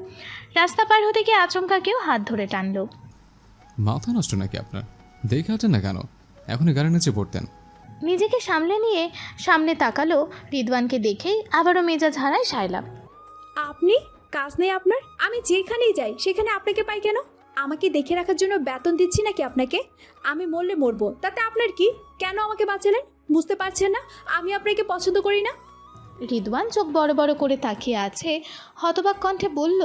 রাস্তা পার হতে গিয়ে আচমকা কেউ হাত ধরে টানলো। মাথা নষ্ট নাকি আপনার? দেখে হাঁটেন না কেন? এখনই গাড়ি নিচে পড়তেন। নিজেকে সামলে নিয়ে সামনে তাকালো। রিদওয়ানকে দেখেই আবারও মেজাজ হারায় শায়লা। আপনি কাজ নেই আপনার? আমি যেখানেই যাই সেখানে আপনাকে পাই কেন? আমাকে দেখে রাখার জন্য বেতন দিচ্ছি নাকি আপনাকে? আমি মরলে মরবো, তাতে আপনার কি? কেন আমাকে বাঁচালেন? বুঝতে পারছেন না আমি আপনাকে পছন্দ করি না? রিদওয়ান চোখ বড় বড় করে তাকিয়ে আছে। হতবাক কণ্ঠে বলল,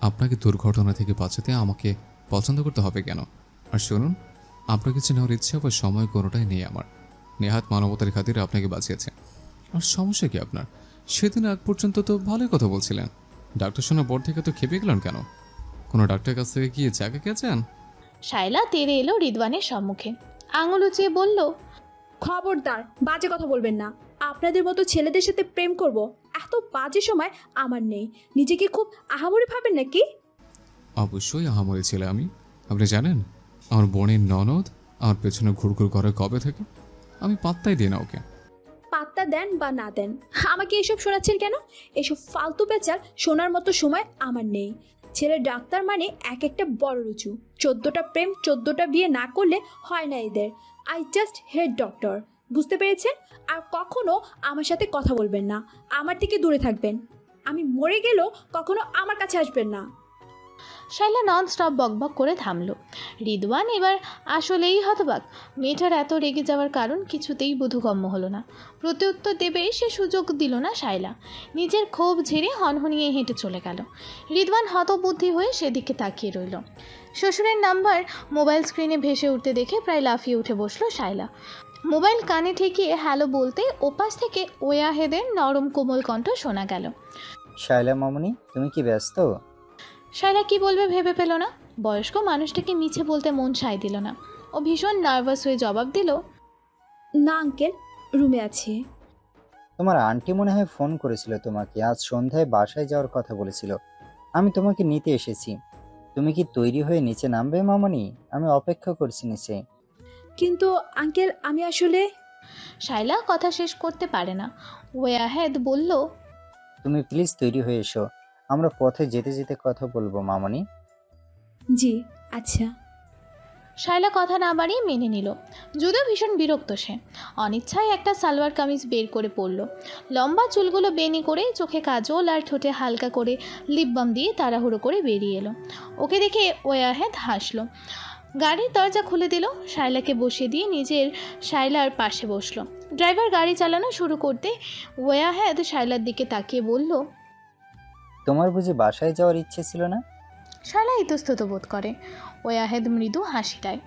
আপনাকে দুর্ঘটনা থেকে বাঁচাতে আমাকে পছন্দ করতে হবে কেন? আর শুনুন, আপনাকে চেনার ইচ্ছা বা সময় কোনোটাই নেই আমার। নেহাত মানবতার খাতিরে আপনাকে বাঁচিয়েছে। আর সমস্যা কি আপনার? সেদিন আগ পর্যন্ত তো ভালোই কথা বলছিলেন। ডাক্তার শোনার পর থেকে তো খেপে গেলেন কেন? কোনো ডাক্তার কাছ থেকে গিয়ে জায়গা গেছেন? শায়লা তেড়ে এলো রিদওয়ানের সম্মুখে। আঙুল উঁচিয়ে বলল, খবরদার বাজে কথা বলবেন না। আপনাদের মতো ছেলেদের সাথে প্রেম করব, এত বাজে সময় আমার নেই। নিজেকে খুব আহামরি ভাবেন নাকি? অবশ্যই আহামরি ছেলে আমি। আপনি জানেন আমার বোনের ননদ আমার পেছনে ঘুরঘুর করে কবে থেকে? আমি পাত্তাই দিই না ওকে। পাত্তা দেন বা না দেন, আমাকে এসব শোনাচ্ছেন কেন? এসব ফালতু পেঁচাল শোনার মতো সময় আমার নেই। ছেলে ডাক্তার মানে এক একটা বড় রুচু। 14টা প্রেম 14টা বিয়ে না করলে হয় না এদের। আই জাস্ট হেড ডক্টর, বুঝতে পেরেছেন? আর কখনো আমার সাথে কথা বলবেন না, আমার থেকে দূরে থাকবেন। আমি মরে গেলেও কখনো আমার কাছে আসবেন না। শাইলা নন স্টপ বকবক করে থামলো। রিদওয়ান এবার আসলেই হতবাক। মেয়েটার এত রেগে যাওয়ার কারণ কিছুতেই বোধগম্য হলো না। প্রত্যুত্তর দেবে সে সুযোগ দিল না শাইলা। নিজের ক্ষোভ ঝেড়ে হনহনিয়ে হেঁটে চলে গেল। রিদওয়ান হতবুদ্ধি হয়ে সেদিকে তাকিয়ে রইল। শ্বশুরের নাম্বার মোবাইল স্ক্রিনে ভেসে উঠতে দেখে প্রায় লাফিয়ে উঠে বসলো শাইলা। মোবাইল কানে ঠেকিয়ে হ্যালো বলতে ওপাশ থেকে ওয়াহেদের নরম কোমল কণ্ঠ শোনা গেল। শায়লা মামনি, তুমি কি ব্যস্ত? শায়লা কি বলবে ভেবে পেল না। বয়স্ক মানুষটাকে মিছে বলতে মন সায় দিল না। ও ভীষণ নার্ভাস হয়ে জবাব দিল, না আঙ্কেল, রুমে আছি। তোমার আন্টি মনে হয় ফোন করেছিল তোমাকে, আজ সন্ধ্যায় বাসায় যাওয়ার কথা বলেছিল। আমি তোমাকে নিতে এসেছি। তুমি কি তৈরি হয়ে নিচে নামবে মামনি? আমি অপেক্ষা করছি নিচে। কিন্তু আঙ্কেল, আমি আসলে... শায়লা কথা শেষ করতে পারে না। ওয়াহেদ বলল, তুমি প্লিজ তৈরি হয়ে এসো, আমরা পথে যেতে যেতে কথা বলবো মামনি। জি আচ্ছা। শায়লা কথা না বাড়িয়ে মেনে নিল। যদিও ভীষণ বিরক্ত সে। অনিচ্ছায় একটা সালোয়ার কামিজ বের করে পরল। লম্বা চুলগুলো বেনি করে, চোখে কাজল আর ঠোঁটে হালকা করে লিপ বাম দিয়ে তাড়াহুড়ো করে বেরিয়ে এলো। ওকে দেখে ওয়াহেদ হাসলো। গাড়ির দরজা খুলে দিল। শায়লাকে বসিয়ে দিয়ে নিজের শায়লার পাশে বসলো। ড্রাইভার গাড়ি চালানো শুরু করতে ওয়াহেদ শায়লার দিকে তাকিয়ে বলল, তোমার বুঝি বাসায় যাওয়ার ইচ্ছে ছিল না? শায়লা ইতস্তত বোধ করে। ওয়াহেদ মৃদু হাসি দেয়।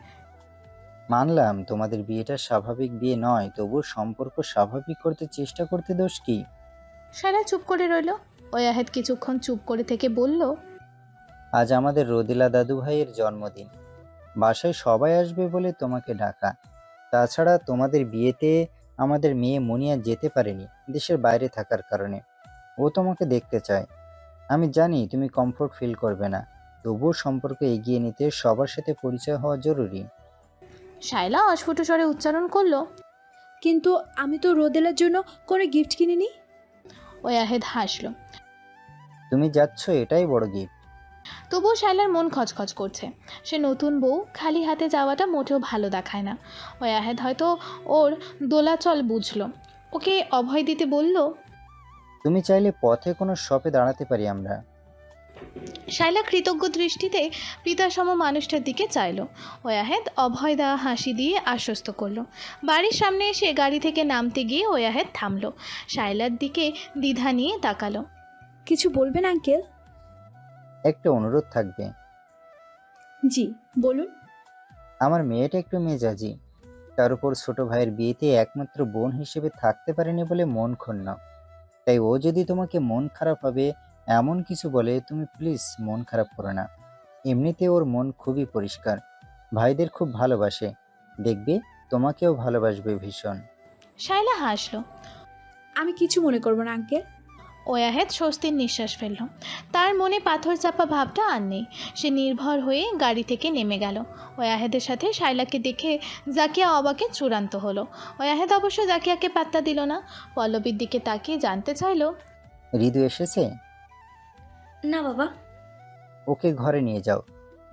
মানলাম তোমাদের বিয়েটা স্বাভাবিক বিয়ে নয়, তবু সম্পর্ক স্বাভাবিক করতে চেষ্টা করতে দোষ কি? শায়লা চুপ করে রইল। ওয়াহেদ কিছুক্ষণ চুপ করে থেকে বলল, আজ আমাদের রোদেলা দাদু ভাইয়ের জন্মদিন। বাসায় সবাই আসবে বলে তোমাকে ডাকা। তাছাড়া তোমাদের বিয়েতে আমাদের মেয়ে মুনিয়া যেতে পারেনি দেশের বাইরে থাকার কারণে। ও তোমাকে দেখতে চায়। আমি জানি তুমি কমফোর্ট ফিল করবে না, তবুও সম্পর্ক এগিয়ে নিতে সবার সাথে পরিচয় হওয়া জরুরি। শায়লা অস্ফুট স্বরে উচ্চারণ করলো, কিন্তু আমি তো রোদেলার জন্য কোনো গিফট কিনিনি। ওয়াহেদ হাসলো। তুমি যাচ্ছ, এটাই বড় গিফট। তবুও শায়লার মন খচখচ করছে। সে নতুন বউ, খালি হাতে যাওয়াটা মোটেও ভালো দেখায় না। ওয়াহেদ হয়তো ওর দোলাচল বুঝলো। ওকে অভয় দিতে বলল, তুমি চাইলে পথে কোনো শপে দাঁড়াতে পারি আমরা। শায়লা কৃতজ্ঞ দৃষ্টিতে পিতাসম মানুষটার দিকে চাইল। ওয়াহেদ অভয় দেওয়া হাসি দিয়ে আশ্বস্ত করলো। বাড়ির সামনে এসে গাড়ি থেকে নামতে গিয়ে ওয়াহেদ থামলো। শায়লার দিকে দ্বিধা নিয়ে তাকালো। কিছু বলবেন আঙ্কেল? একটা অনুরোধ থাকবে। জি বলুন। আমার মেয়েটা একটু মেজাজি, তার উপর ছোট ভাইয়ের বিয়েতে একমাত্র বোন হিসেবে থাকতে পারেনি বলে মন ক্ষুণ্ণ। তাই ও যদি তোমাকে মন খারাপ হবে এমন কিছু বলে, তুমি প্লিজ মন খারাপ করো না। এমনিতে ওর মন খুবই পরিষ্কার, ভাইদের খুব ভালোবাসে, দেখবে তোমাকেও ভালোবাসবে ভীষণ। শায়লা হাসলো। আমি কিছু মনে করবো না আঙ্কেল। ওয়াহেদ স্বস্তির নিঃশ্বাস ফেলল। তার মনে পাথর চাপা ভাবটা আর নেই। সে নির্ভর হয়ে গাড়ি থেকে নেমে গেল। ওয়াহেদের সাথে শায়লাকে দেখে জাকিয়া অবাকে চূড়ান্ত হলো। ওয়াহেদ অবশ্য জাকিয়াকে পাত্তা দিল না। পল্লবীর দিকে তাকিয়ে জানতে চাইল, ঋতু এসেছে? না বাবা। ওকে ঘরে নিয়ে যাও,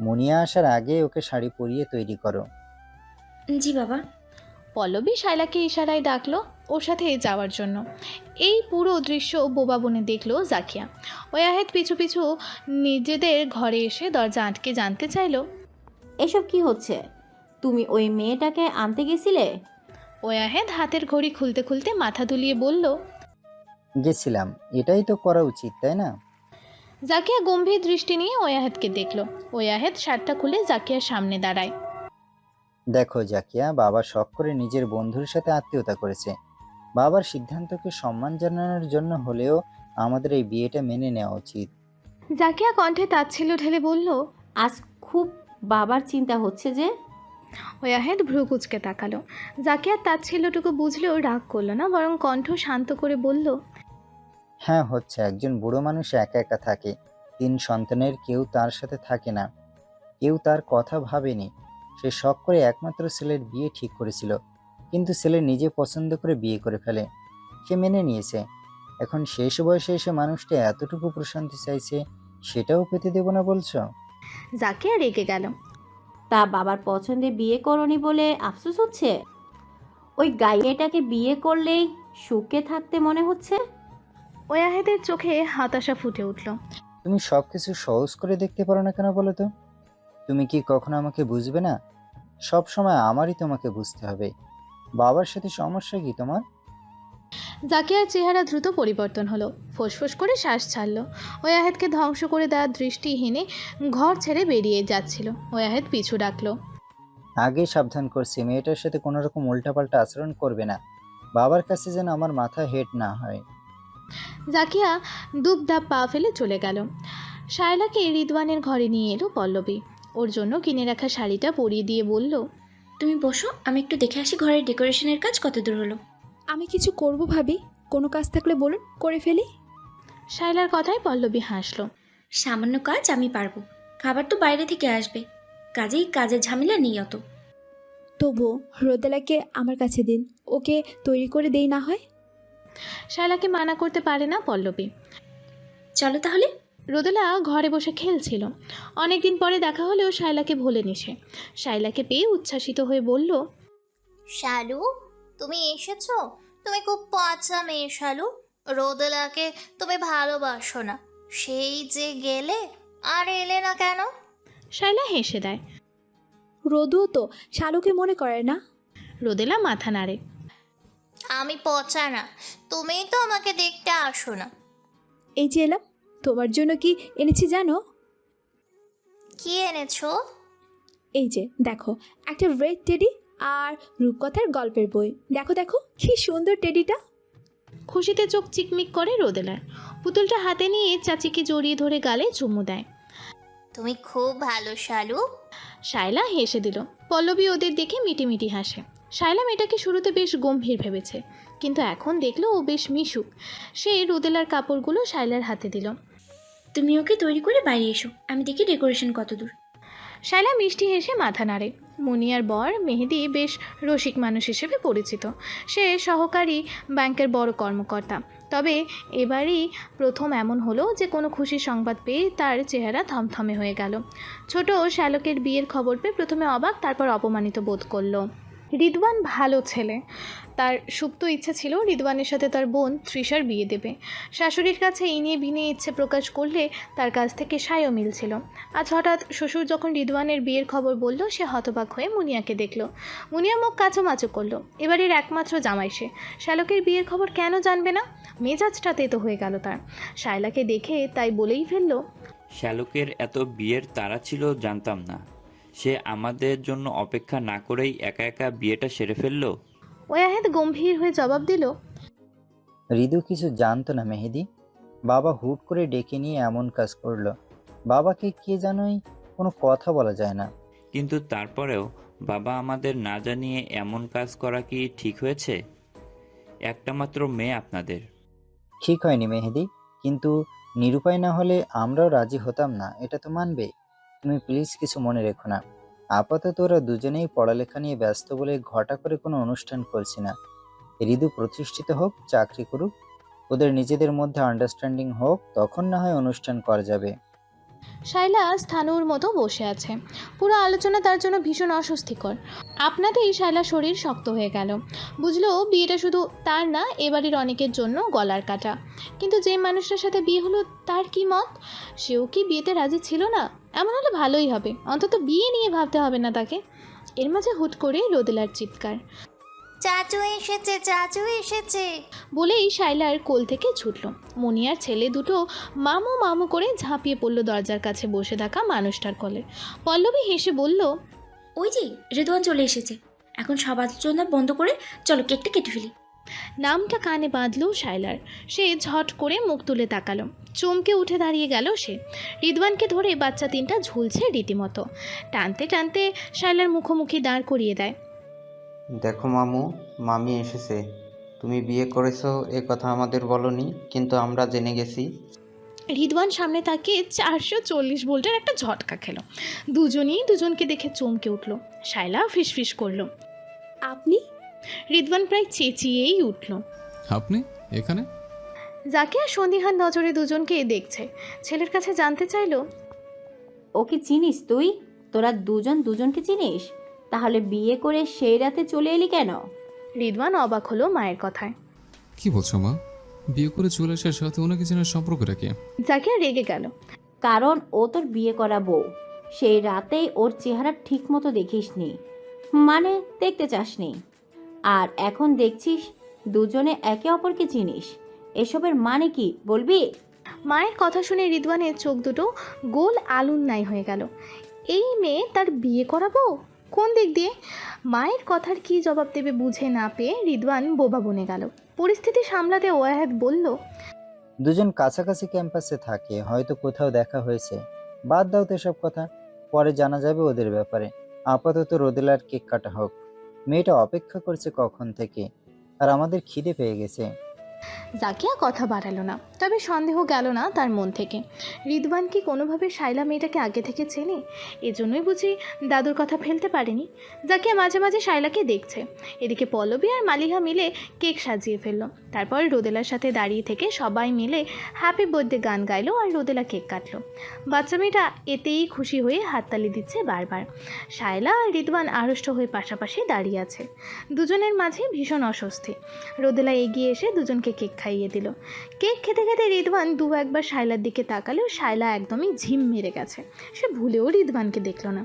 মুনিয়া আসার আগে ওকে শাড়ি পরিয়ে তৈরি করো। জি বাবা। পল্লবী শায়লাকে ইশারায় ডাকলো ওর সাথে যাওয়ার জন্য। এই পুরো দৃশ্য বোবা বনে দেখলো জাকিয়া। ওয়াহেদ পিছু পিছু নিজেদের ঘরে এসে দরজা আটকে জানতে চাইল, এসব কি হচ্ছে? তুমি ওই মেয়েটাকে আনতে গেছিলে? ওয়াহেদ হাতের ঘড়ি খুলতে খুলতে মাথা দুলিয়ে বলল, গেছিলাম, এটাই তো করা উচিত তাই না? জাকিয়া গম্ভীর দৃষ্টি নিয়ে ওয়াহেদকে দেখল। ওয়াহেদ শার্টটা খুলে জাকিয়ার সামনে দাঁড়ায়। দেখো জাকিয়া, বাবা শখ করে নিজের বন্ধুর সাথে আত্মীয়তা করেছে। বাবার সিদ্ধান্তকে সম্মান জানানোর জন্য হলেও আমাদের এই বিয়েটা মেনে নেওয়া উচিত। জাকিয়া কণ্ঠে তাচ্ছিল্য ঢেলে বলল, আজ খুব বাবার চিন্তা হচ্ছে যে। ওয়াহেদ ভ্রু কুঁচকে তাকালো। জাকিয়ার তাচ্ছিল্যটুকু বুঝলেও রাগ করলো না, বরং কণ্ঠ শান্ত করে বলল, হ্যাঁ হচ্ছে। একজন বুড়ো মানুষ একা একা থাকে, 3 সন্তানের কেউ তার সাথে থাকে না, কেউ তার কথা ভাবেনি। সে শখ করে একমাত্র ছেলের বিয়ে ঠিক করেছিল, কিন্তু ছেলে নিজে পছন্দ করে বিয়ে করে ফেলে। সে মেনে নিয়েছে। এখন শেষ বয়সে এসে মানুষটা এতটুকু প্রশান্তি চাইছে, সেটাও পেতে দেব না বলছো? জাকিয়া রেগে গেল। তা বাবার পছন্দে বিয়ে করনি বলে আফসোস হচ্ছে? ওই গাইয়েটাকে বিয়ে করলেই সুখে থাকতে মনে হচ্ছে? ওয়াহেদের চোখে হতাশা ফুটে উঠল। তুমি সব কিছু সহজ করে দেখতে পারো না কেন বলো তো? তুমি কি কখনো আমাকে বুঝবে না? সব সময় আমারই তোমাকে বুঝতে হবে। বাবার সাথে সমস্যা কি তোমার? জাকিয়ার চেহারা দ্রুত পরিবর্তন হলো, ফোঁসফোঁস করে শ্বাস ছাড়লো। ওয়াহেদকে ধ্বংস করে দেওয়ার দৃষ্টিহীনে ঘর ছেড়ে বেরিয়ে যাচ্ছিল। ওয়াহেদ পিছু ডাকলো। আগে সাবধান করছি, মেয়েটার সাথে কোনো রকম উল্টাপাল্টা আচরণ করবে না। বাবার কাছে যেন আমার মাথা হেড না হয়। জাকিয়া দুবদাব পা ফেলে চলে গেল। শায়লাকে রিদওয়ানের ঘরে নিয়ে এলো পল্লবী। ওর জন্য কিনে রাখা শাড়িটা পরিয়ে দিয়ে বলল, তুমি বসো, আমি একটু দেখে আসি ঘরের ডেকোরেশনের কাজ কত দূর হলো। আমি কিছু করব ভাবি, কোনো কাজ থাকলে বলুন, করে ফেলি। শায়লার কথায় পল্লবী হাসলো। সামান্য কাজ আমি পারবো, খাবার তো বাইরে থেকে আসবে, কাজেই কাজের ঝামেলা নেই অত। তবুও রোদেলাকে আমার কাছে দিন, ওকে তৈরি করে দেই না হয়। শায়লাকে মানা করতে পারে না পল্লবী। চলো তাহলে। রোদেলা ঘরে বসে খেলছিল। অনেকদিন পরে দেখা হলেও শায়লাকে ভোলেনি সে। শায়লাকে পেয়ে উচ্ছ্বাসিত হয়ে বলল, শালু, তুমি এসেছো? তুমি খুব পচা মেয়ে শালু। রোদেলাকে তুমি ভালোবাসো না, সেই যে গেলে আর এলে না কেন? শায়লা হেসে দেয়। রোদুও তো শালুকে মনে করে না। রোদেলা মাথা নাড়ে। আমি পচা না, তুমিই তো আমাকে দেখতে আসো না। এই যে এলাম, তোমার জন্য কি এনেছি জানো? কি এনেছো? এই যে দেখো, একটা রেড টেডি আর রূপকথার গল্পের বই। দেখো দেখো কি সুন্দর টেডিটা। খুশিতে চোখ চিকমিক করে রোদেলার। পুতুলটা হাতে নিয়ে চাচিকে জড়িয়ে ধরে গালে চুমু দেয়। তুমি খুব ভালো শালু। শায়লা হেসে দিল। পল্লবী ওদের দেখে মিটিমিটি হাসে। শায়লা মেয়েটাকে শুরুতে বেশ গম্ভীর ভেবেছে, কিন্তু এখন দেখলো ও বেশ মিশুক। সে রোদেলার কাপড়গুলো শায়লার হাতে দিল। তুমি ওকে তৈরি করে বাইরে এসো, আমি দেখি ডেকোরেশন কত দূর। শায়লা মিষ্টি হেসে মাথা নাড়ে। মুনিয়ার বর মেহেদি বেশ রসিক মানুষ হিসেবে পরিচিত। সে সহকারী ব্যাংকের বড় কর্মকর্তা। তবে এবারই প্রথম এমন হলো যে কোনো খুশির সংবাদ পেয়ে তার চেহারা থমথমে হয়ে গেল। ছোট শ্যালকের বিয়ের খবর পেয়ে প্রথমে অবাক, তারপর অপমানিত বোধ করলো। রিদওয়ান ভালো ছেলে। তার সুপ্ত ইচ্ছা ছিল রিদওয়ানের সাথে তার বোন তৃষার বিয়ে দেবে। শাশুড়ির কাছে ইনিয়ে বিনিয়ে ইচ্ছে প্রকাশ করলে তার কাছ থেকে সায়ও মিলছিল। আজ হঠাৎ শ্বশুর যখন রিদওয়ানের বিয়ের খবর বলল, সে হতবাক হয়ে মুনিয়াকে দেখল। মুনিয়া মুখ কাচুমাচু করলো। এবারের একমাত্র জামাই সে, শ্যালকের বিয়ের খবর কেন জানবে না? মেজাজটা তেতো হয়ে গেল তার। শায়লাকে দেখে তাই বলেই ফেললো, শ্যালকের এত বিয়ের তাড়া ছিল জানতাম না। সে আমাদের জন্য অপেক্ষা না করেই একা একা বিয়েটা সেরে ফেললো। ওয়াহেদ গম্ভীর হয়ে জবাব দিল, রিদু কিছু জানতো না মেহেদি। বাবা হুট করে ডেকে নিয়ে এমন কাজ করলো। বাবাকে কে জানোই কোনো কথা বলা যায় না। কিন্তু তারপরেও বাবা আমাদের না জানিয়ে এমন কাজ করা কি ঠিক হয়েছে? একটা মাত্র মেয়ে আপনাদের। ঠিক হয়নি মেহেদি, কিন্তু নিরুপায় না হলে আমরাও রাজি হতাম না, এটা তো মানবে। তুমি প্লিজ কিছু মনে রেখো না। আপাতত ওরা দুজনেই পড়ালেখা নিয়ে ব্যস্ত বলে ঘটা করে কোনো অনুষ্ঠান করছি না। রিদু প্রতিষ্ঠিত হোক, চাকরি করুক, ওদের নিজেদের মধ্যে আন্ডারস্ট্যান্ডিং হোক, তখন না হয় অনুষ্ঠান করা যাবে। শায়লা স্থানুর মতো বসে আছে। পুরো আলোচনা তার জন্য ভীষণ অস্বস্তিকর। আপনাতেই শায়লার শরীর শক্ত হয়ে গেল। বুঝলো বিয়েটা শুধু তার না, এবাড়ির অনেকের জন্য গলার কাটা। কিন্তু যে মানুষটার সাথে বিয়ে হলো তার কি মত? সেও কি বিয়েতে রাজি ছিল না? এমন হলে ভালোই হবে, অন্তত বিয়ে নিয়ে ভাবতে হবে না তাকে। এর মাঝে হুট করে রোদেলার চিৎকার, চাচু এসেছে, চাচু এসেছে বলেই শায়লার কোল থেকে ছুটল। মুনিয়ার ছেলে দুটো মামু মামু করে ঝাঁপিয়ে পড়ল দরজার কাছে বসে থাকা মানুষটার কোলে। পল্লবী হেসে বলল, ওই যে রেদওয়ান চলে এসেছে, এখন সব আলোচনা বন্ধ করে চলো কেকটা কেটে ফেলি। নামটা কানে বাঁধল শায়লার। সে ঝট করে মুখ তুলে তাকালো। চমকে উঠে দাঁড়িয়ে গেল সে। রিদওয়ানকে ধরে বাচ্চা তিনটা ঝুলছে রীতিমতো। টানতে টানতে শায়লার মুখোমুখি দাঁড় করিয়ে দেয়। দেখো মামু, মামি এসেছে। তুমি বিয়ে করেছো এ কথা আমাদের বলনি, কিন্তু আমরা জেনে গেছি। রিদওয়ান সামনে তাকিয়ে 440 ভোল্টের একটা ঝটকা খেলো। দুজনেই দুজনকে দেখে চমকে উঠল। শায়লা ফিসফিস করলো, আপনি? রিদওয়ান প্রায় চেঁচিয়েই উঠল। আপনি এখানে? জাকিয়া সন্দিহান নজরে দুজনকে দেখছে। ছেলের কাছে জানতে চাইলো, ওকে চিনিস তুই? তোরা দুজন দুজনকে চিনিস? তাহলে বিয়ে করে সেই রাতে চলে এলি কেন? রিদওয়ান অবাক হলো মায়ের কথায়। কি বলছো মা? বিয়ে করে চলে আসার সাথে ওনাকে চেনার সম্পর্কটা কি? জাকিয়া রেগে গেল। কারণ ও তোর বিয়ে করা বউ। সেই রাতেই ওর চেহারা ঠিক মতো দেখিসনি, মানে দেখতে চাসনি, আর এখন দেখছিস দুজনে একে অপরকে চিনিস। এসবের মানে কি বলবি? মায়ের কথা শুনে রিদওয়ানের চোখ দুটো গোল আলুর নাই হয়ে গেল। এই মেয়ে তার বিয়ে করাবো? কোন দিক দিয়ে? মায়ের কথার কি জবাব দেবে বুঝে না পেয়ে রিদওয়ান বোবা বনে গেল। পরিস্থিতি সামলাতে ওয়াহেদ বলল, দুজন কাছাকাছি ক্যাম্পাসে থাকে, হয়তো কোথাও দেখা হয়েছে। বাদ দাও তো এসব কথা, পরে জানা যাবে ওদের ব্যাপারে। আপাতত রোদেলার কেক কাটা হোক। মেয়েটা অপেক্ষা করছে কখন থেকে, আর আমাদের খিদে পেয়ে গেছে। জাকিয়া কথা বাড়ালো না, তবে সন্দেহ গেল না তার মন থেকে। রিদওয়ান কি কোনোভাবে শাইলা মেয়েটাকে আগে থেকে চেনে? এজন্যই বুঝি দাদুর কথা ফেলতে পারেনি। জাকিয়া মাঝে মাঝে শাইলাকে দেখছে। এদিকে পল্লবী আর মালিহা মিলে কেক সাজিয়ে ফেললো। তারপর রোদেলার সাথে দাঁড়িয়ে থেকে সবাই মিলে হ্যাপি বার্থডে গান গাইলো আর রোদেলা কেক কাটলো। বাচ্চা মেয়েটা এতেই খুশি হয়ে হাততালি দিচ্ছে বারবার। শাইলা আর রিদওয়ান আড়ষ্ট হয়ে পাশাপাশি দাঁড়িয়ে আছে। দুজনের মাঝে ভীষণ অস্বস্তি। রোদেলা এগিয়ে এসে দুজনকে কেক খাইয়ে দিল। কেক খেতে খেতে রিদওয়ান দু একবার শাইলার দিকে তাকালেও শাইলা একদমই ঝিম মেরে গেছে। সে ভুলেও রিদওয়ানকে দেখল না।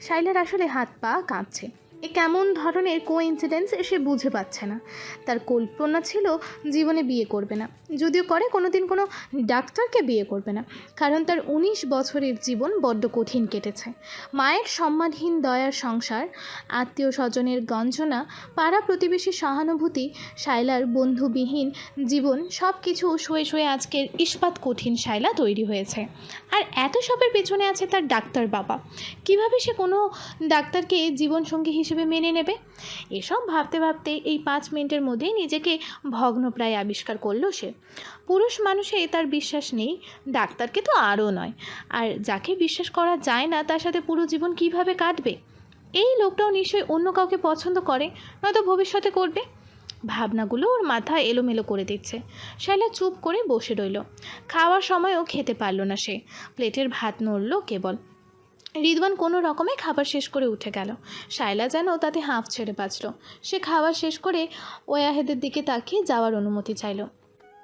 শাইলার আসলে হাত পা কাঁপছে। এ কেমন ধরনের কোইন্সিডেন্স সে বুঝে পাচ্ছে না। তার কল্পনা ছিল জীবনে বিয়ে করবে না, যদিও করে কোনোদিন কোনো ডাক্তারকে বিয়ে করবে না, কারণ তার 19 বছরের জীবন বড্ড কঠিন কেটেছে। মায়ের সম্মানহীন দয়ার সংসার, আত্মীয় স্বজনের গঞ্জনা, পাড়া প্রতিবেশীর সহানুভূতি, শাইলার বন্ধুবিহীন জীবন, সব কিছু সয়ে সয়ে আজকের ইস্পাত কঠিন শাইলা তৈরি হয়েছে। আর এত সবের পেছনে আছে তার ডাক্তার বাবা। কিভাবে সে কোনো ডাক্তারকে জীবনসঙ্গী হিসেবে মেনে নেবে? এসব ভাবতে ভাবতে এই 5 মিনিটের মধ্যেই নিজেকে ভগ্নপ্রায় আবিষ্কার করলো সে। পুরুষ মানুষে তার বিশ্বাস নেই, ডাক্তারকে তো আরও নয়। আর যাকে বিশ্বাস করা যায় না তার সাথে পুরো জীবন কিভাবে কাটবে? এই লোকটাও নিশ্চয়ই অন্য কাউকে পছন্দ করে, নয়তো ভবিষ্যতে করবে। ভাবনাগুলো ওর মাথা এলোমেলো করে দিচ্ছে। শাইলা চুপ করে বসে রইল। খাওয়ার সময়ও খেতে পারল না সে। প্লেটের ভাত নড়ল কেবল। রিদওয়ান কোনো রকমে খাবার শেষ করে উঠে গেল। শাইলা যেন তাতে হাঁফ ছেড়ে বাঁচল। সে খাবার শেষ করে ওয়াহেদের দিকে তাকিয়ে যাওয়ার অনুমতি চাইল।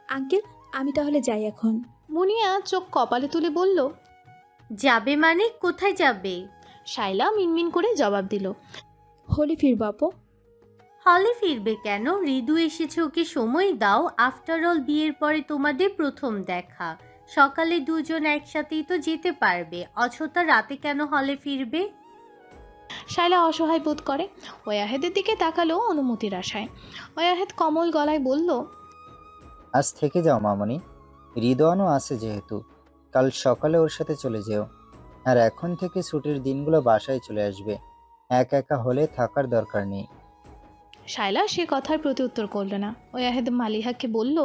আঙ্কেল, আমি তাহলে যাই এখন। মুনিয়া চোখ কপালে তুলে বলল, যাবে মানে কোথায় যাবে? শাইলা মিনমিন করে জবাব দিল, হলে ফিরবো আপু। হলে ফিরবে কেন? ঋদু এসেছে, ওকে সময় দাও। আফটার অল বিয়ের পরে তোমাদের প্রথম দেখা, সকালে দুজন একসাথেই তো যেতে পারবে। অযথা রাতে কেন হলে ফিরবে? শাইলা অসহায় বোধ করে। ওয়াহেদের দিকে তাকালো অনুমতির আশায়। ওয়াহেদ কমল গলায় বলল, আজ থেকে যাও মামনি, রিদওয়ানও আছে যেহেতু, কাল সকালে ওর সাথে চলে যেও। আর এখন থেকে ছুটির দিনগুলো বাসায় চলে আসবে, একা একা হলে থাকার দরকার নেই। শাইলা সে কথার প্রতি উত্তর করল না। ওয়াহেদ মালিহাকে বলল,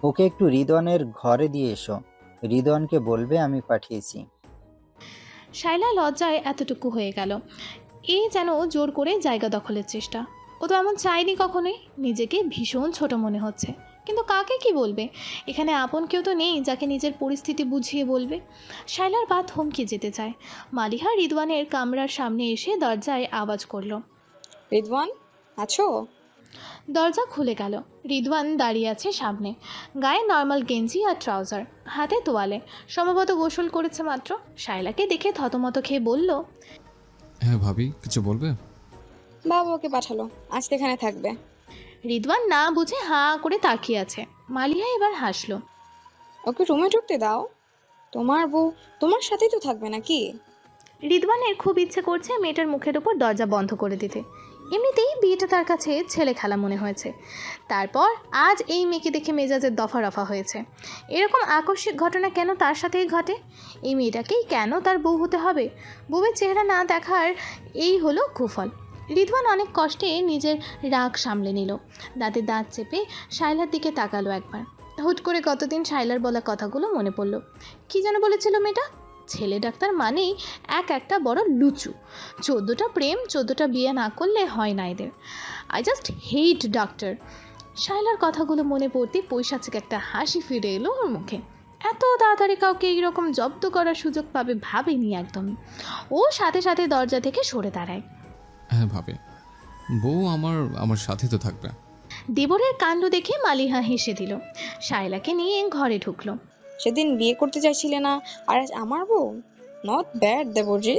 ওকে একটু রিদওয়ানের ঘরে দিয়ে এসো, রিদওয়ানকে বলবে আমি পাঠিয়েছি। শাইলা লজ্জায় এতটুকু হয়ে গেল। এ যেন জোর করে জায়গা দখলের চেষ্টা। ও তো এমন চায়নি কখনোই। নিজেকে ভীষণ ছোট মনে হচ্ছে, কিন্তু কাকে কি বলবে? এখানে আপন কেউ তো নেই যাকে নিজের পরিস্থিতি বুঝিয়ে বলবে। শাইলার পা থমকে যেতে চায়। মালিহা রিদওয়ানের কামরার সামনে এসে দরজায় আওয়াজ করলো, রিদওয়ান আছো? দরজা খুলে গেল। রিদওয়ান দাঁড়িয়ে আছে সামনে, গায়ে নর্মাল গেঞ্জি আর ট্রাউজার, হাতে তোয়ালে, সম্ভবত গোসল করেছে মাত্র। শাইলাকে দেখে থতমত খেয়ে বলল, হ্যাঁ ভাবি, কিছু বলবে? বাবা ওকে পাঠালো, আজ এখানে থাকবে। রিদওয়ান না বুঝে হাঁ করে তাকিয়ে আছে। মালিহা এবার হাসলো, ওকে রুমে ঢুকতে দাও, তোমার বউ তোমার সাথেই তো থাকবে নাকি? রিদওয়ানের খুব ইচ্ছে করছে মেয়েটার মুখের ওপর দরজা বন্ধ করে দিতে। এমনিতেই বিয়েটা তার কাছে ছেলে খেলা মনে হয়েছে, তারপর আজ এই মেয়েকে দেখে মেজাজের দফা রফা হয়েছে। এরকম আকস্মিক ঘটনা কেন তার সাথেই ঘটে? এই মেয়েটাকেই কেন তার বউ হতে হবে? বউয়ের চেহারা না দেখার এই হলো কুফল। রিদওয়ান অনেক কষ্টে নিজের রাগ সামলে নিল। দাঁতে দাঁত চেপে শাইলার দিকে তাকালো একবার। হুট করে কতদিন শাইলার বলা কথাগুলো মনে পড়ল। কী যেন বলেছিল মেয়েটা? ছেলে ডাক্তার মানেই একটা বড় লুচু। 14টা প্রেম, 14টা বিয়ে না করলে হয় না এদের। I just hate doctor. শাইলার কথাগুলো মনে পড়তে পৈশাচিক একটা হাসি ফিরে এলো ওর মুখে। এত তাড়াতাড়ি কাউকে এইরকম জব্দ করার সুযোগ পাবে ভাবেনি একদমই। ও সাথে সাথে দরজা থেকে সরে দাঁড়ায়। হ্যাঁ ভাবি, বউ আমার সাথে তো থাকবে, দেবরের কাণ্ড দেখে মালিহা হেসে দিল। শায়লাকে নিয়ে ঘরে ঢুকলো। সেদিন বিয়ে করতে চাইছিলে না, আর আজ আমার বউ? নট ব্যাড দেবজি,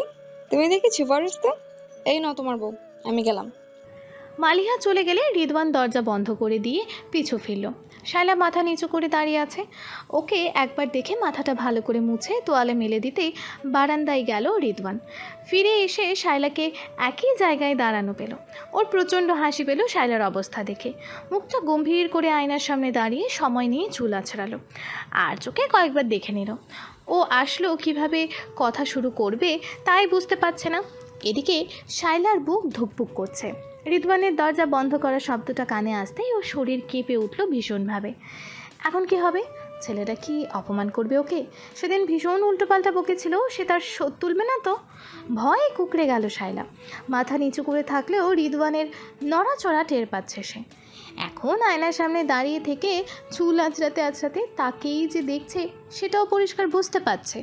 তুমি দেখেছি ফরিস্তা। এই নাও তোমার বউ, আমি গেলাম। মালিহা চলে গেলে রিদওয়ান দরজা বন্ধ করে দিয়ে পিছু ফিরল। শায়লা মাথা নিচু করে দাঁড়িয়ে আছে। ওকে একবার দেখে মাথাটা ভালো করে মুছে তোয়ালে মেলে দিতেই বারান্দায় গেল রিদওয়ান। ফিরে এসে শায়লাকে একই জায়গায় দাঁড়ানো পেল। ওর প্রচণ্ড হাসি পেল শায়লার অবস্থা দেখে। মুখটা গম্ভীর করে আয়নার সামনে দাঁড়িয়ে সময় নিয়ে চুল আছড়ালো, আর চোখে কয়েকবার দেখে নিল। ও আসলো কিভাবে কথা শুরু করবে তাই বুঝতে পারছে না। এদিকে শায়লার বুক ধুকপুক করছে। রিদওয়ানের দরজা বন্ধ করার শব্দটা কানে আসতেই ওর শরীর কেঁপে উঠল ভীষণভাবে। এখন কি হবে? ছেলেটা কি অপমান করবে ওকে? সেদিন ভীষণ উল্টোপাল্টা বকেছিল, সে তার শোধ তুলবে না তো? ভয়ে কুঁকড়ে গেল শায়লা। মাথা নিচু করে থাকলেও রিদওয়ানের নড়াচড়া টের পাচ্ছে সে। এখন আয়নার সামনে দাঁড়িয়ে থেকে চুল আঁচড়াতে আঁচড়াতে তাকেই যে দেখছে সেটাও পরিষ্কার বুঝতে পারছে।